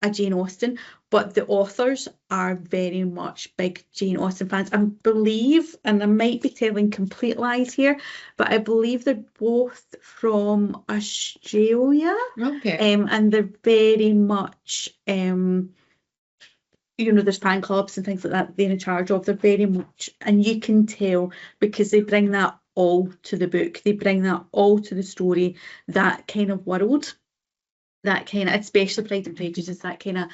a Jane Austen, but the authors are very much big Jane Austen fans. I believe, and I might be telling complete lies here, but I believe they're both from Australia. Okay. And they're very much, there's fan clubs and things like that they're in charge of. They're very much, and you can tell because they bring that all to the book. They bring that all to the story, that kind of world, that kind of, especially Pride and Prejudice, that kind of,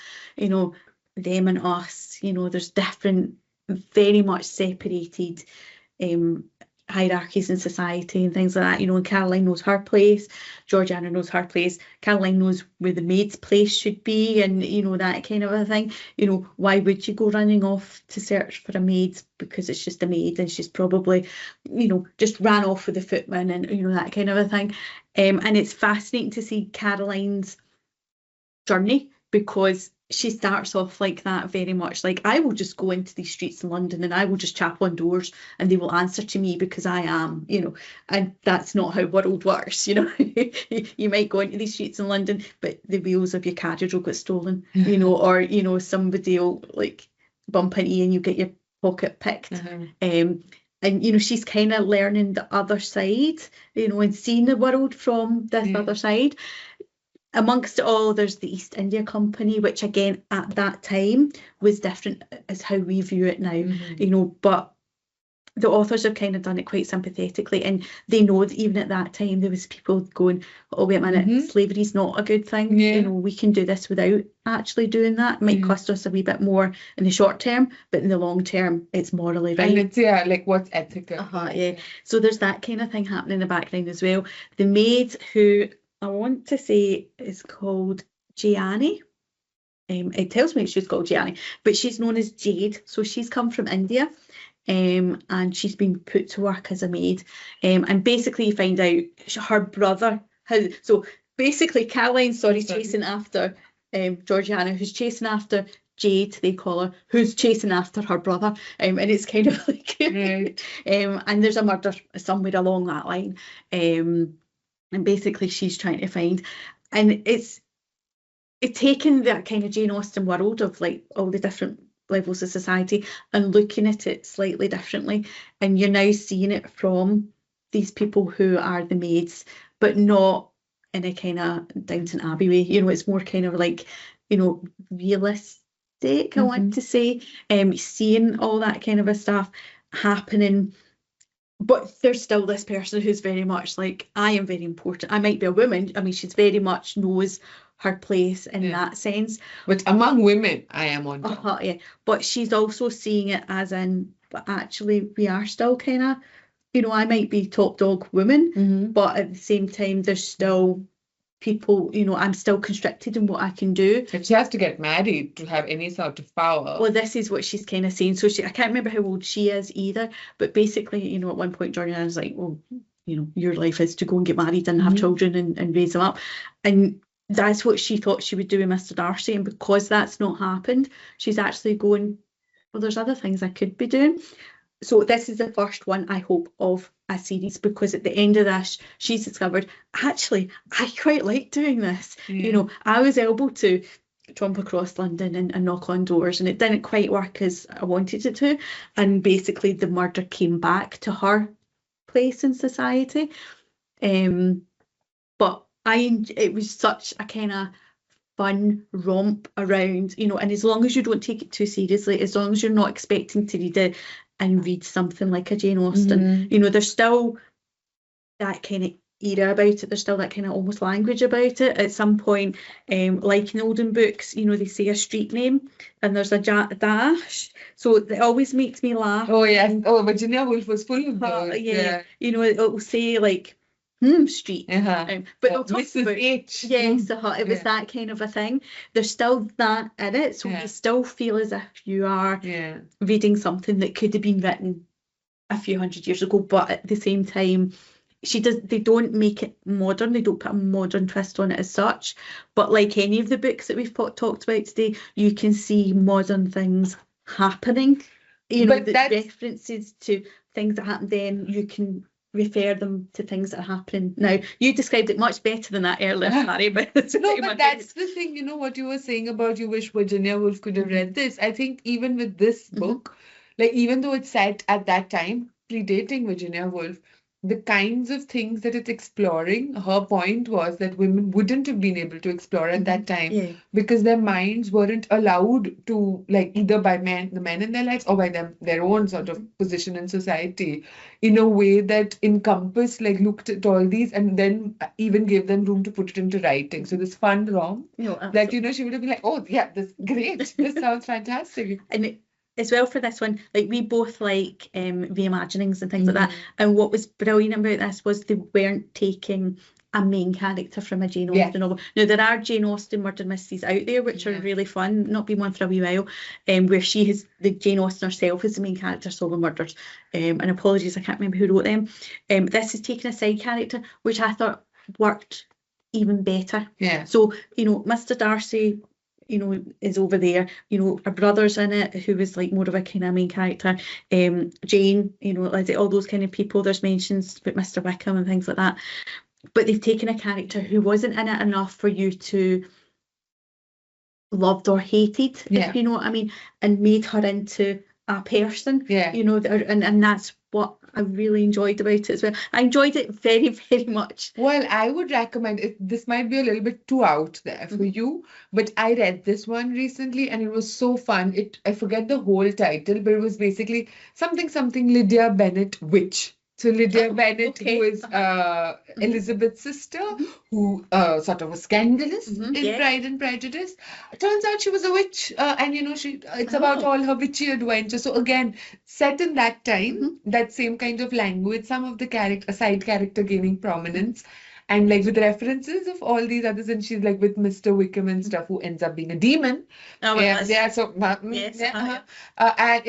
them and us, there's different, very much separated hierarchies in society and things like that, and Caroline knows her place, Georgiana knows her place, Caroline knows where the maid's place should be, and that kind of a thing. Why would you go running off to search for a maid because it's just a maid and she's probably just ran off with the footman, and that kind of a thing. And it's fascinating to see Caroline's journey, because she starts off like that, very much like, I will just go into these streets in London and I will just chap on doors and they will answer to me because I am, and that's not how world works. You might go into these streets in London, but the wheels of your carriage will get stolen, or somebody will like bump into you and you get your pocket picked. And she's kind of learning the other side, and seeing the world from this other side. Amongst it all, there's the East India Company, which again at that time was different as how we view it now, but the authors have kind of done it quite sympathetically, and they know that even at that time there was people going, oh wait a minute, slavery's not a good thing. We can do this without actually doing that. It might cost us a wee bit more in the short term, but in the long term it's morally right. And it's like what's ethical. So there's that kind of thing happening in the background as well. The maid, who I want to say is called Gianni. It tells me she's called Gianni, but she's known as Jade. So she's come from India, and she's been put to work as a maid. And basically you find out her brother has, so basically Caroline's chasing after Georgiana, who's chasing after Jade, they call her, who's chasing after her brother. And it's kind of like, and there's a murder somewhere along that line. And basically she's trying to find, and it's taking that kind of Jane Austen world of like all the different levels of society and looking at it slightly differently, and you're now seeing it from these people who are the maids, but not in a kind of Downton Abbey way. It's more kind of like realistic, I want to say, seeing all that kind of a stuff happening. But there's still this person who's very much like, I am very important. I might be a woman. I mean, she's very much knows her place in that sense. But among women, I am on top. But she's also seeing it as in, but actually we are still kind of, I might be top dog woman, but at the same time, there's still people, I'm still constricted in what I can do. And she has to get married to have any sort of power. Well, this is what she's kind of saying. So I can't remember how old she is either, but basically, at one point Georgiana's like, well, your life is to go and get married and have children and raise them up. And that's what she thought she would do with Mr. Darcy. And because that's not happened, she's actually going, well, there's other things I could be doing. So this is the first one, I hope, of a series, because at the end of this, she's discovered, actually, I quite like doing this. I was able to tromp across London and knock on doors, and it didn't quite work as I wanted it to. And basically, the murder came back to her place in society. But it was such a kind of fun romp around, and as long as you don't take it too seriously, as long as you're not expecting to read it and read something like a Jane Austen, there's still that kind of era about it, there's still that kind of almost language about it at some point, like in olden books, they say a street name and there's a dash, so it always makes me laugh. Oh yes, Virginia Woolf was full of those. Yeah. It'll say like street, but it'll talk Mrs. about H. yes, it was that kind of a thing. There's still that in it, so you still feel as if you are reading something that could have been written a few hundred years ago, but at the same time they don't make it modern, they don't put a modern twist on it as such, but like any of the books that we've talked about today, you can see modern things happening, but the references to things that happened then, you can refer them to things that are happening now. You described it much better than that earlier, Pari, but that's the thing, what you were saying about you wish Virginia Woolf could have read this. I think even with this book, like even though it's set at that time predating Virginia Woolf, the kinds of things that it's exploring, her point was that women wouldn't have been able to explore at that time because their minds weren't allowed to, like, either by the men in their lives or by their own sort of position in society, in a way that encompassed, like, looked at all these and then even gave them room to put it into writing. So this fun rom that, she would have been like, oh yeah, this great, this sounds fantastic. And as well for this one, like we both like reimaginings and things like that, and what was brilliant about this was they weren't taking a main character from a Jane Austen novel. Now there are Jane Austen murder mysteries out there which are really fun, not been one for a wee while, where the Jane Austen herself is the main character solving murders, and apologies I can't remember who wrote them. This is taking a side character which I thought worked even better. So Mr. Darcy is over there, her brother's in it who was like more of a kind of main character, Jane, like all those kind of people, there's mentions about Mr. Wickham and things like that, but they've taken a character who wasn't in it enough for you to loved or hated, if you know what I mean, and made her into a person, and that's what I really enjoyed about it as well. I enjoyed it very, very much. Well, I would recommend it. This might be a little bit too out there for you, but I read this one recently and it was so fun. I forget the whole title, but it was basically something Lydia Bennet Witch. So Lydia Bennet, who is Elizabeth's sister, who sort of was scandalous in Pride and Prejudice. Turns out she was a witch, and it's about all her witchy adventures. So again, set in that time, that same kind of language, some of the side character gaining prominence. And like with references of all these others, and she's like with Mr. Wickham and stuff, who ends up being a demon. And it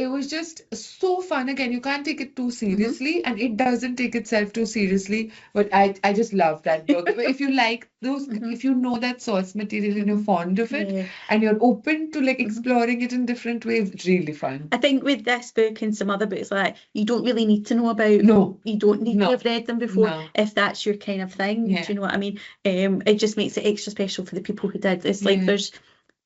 was just so fun. Again, you can't take it too seriously, and it doesn't take itself too seriously. But I just love that book. If you like those, if you know that source material and you're fond of it, and you're open to like exploring it in different ways, it's really fun. I think with this book and some other books like that, you don't really need to know about. You don't need to have read them before if that's your kind of thing. Do you know what I mean? It just makes it extra special for the people who did. It's like there's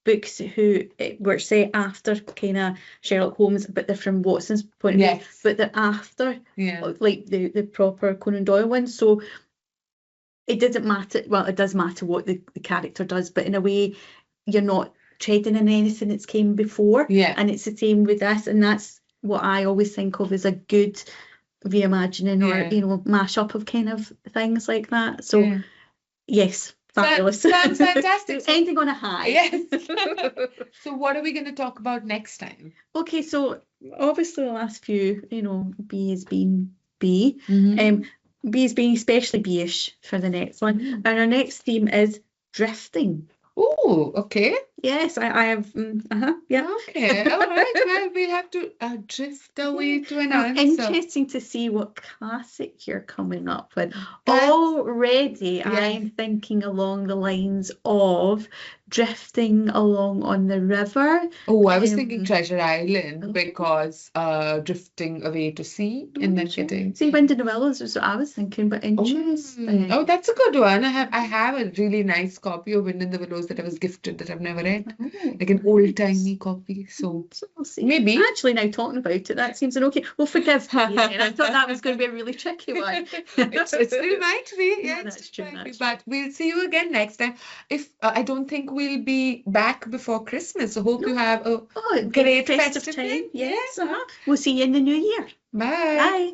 books who were set after kind of Sherlock Holmes, but they're from Watson's point of view, but they're after like the proper Conan Doyle ones. So it doesn't matter. Well, it does matter what the character does, but in a way, you're not treading in anything that's came before. And it's the same with this, and that's what I always think of as a good reimagining or mash up of kind of things like that. So yes, fabulous. Sounds fantastic. Ending on a high. Yes. So what are we going to talk about next time? Okay, so obviously the last few, B has been B. B is being especially B-ish for the next one. And our next theme is drifting. Oh, okay. Yes, I have. Okay, all right. Well, we'll have to drift away to an answer. Interesting to see what classic you're coming up with. Already, I'm thinking along the lines of drifting along on the river. Oh, I was thinking Treasure Island because drifting away to sea and then getting. See, Wind in the Willows is what I was thinking, but interesting. Oh, that's a good one. I have a really nice copy of Wind in the Willows that I was was gifted that I've never read, Oh, like an old-timey copy. So so we'll see. maybe. Actually, now talking about it, that seems an okay. Well, forgive me then. I thought that was going to be a really tricky one. It still might be, yeah, No, it that's still true, might be. that's But we'll see you again next time. If I don't think we'll be back before Christmas, so hope you No. have a Oh, great festive festive time. time. Yes. Yeah. We'll see you in the new year. Bye. Bye.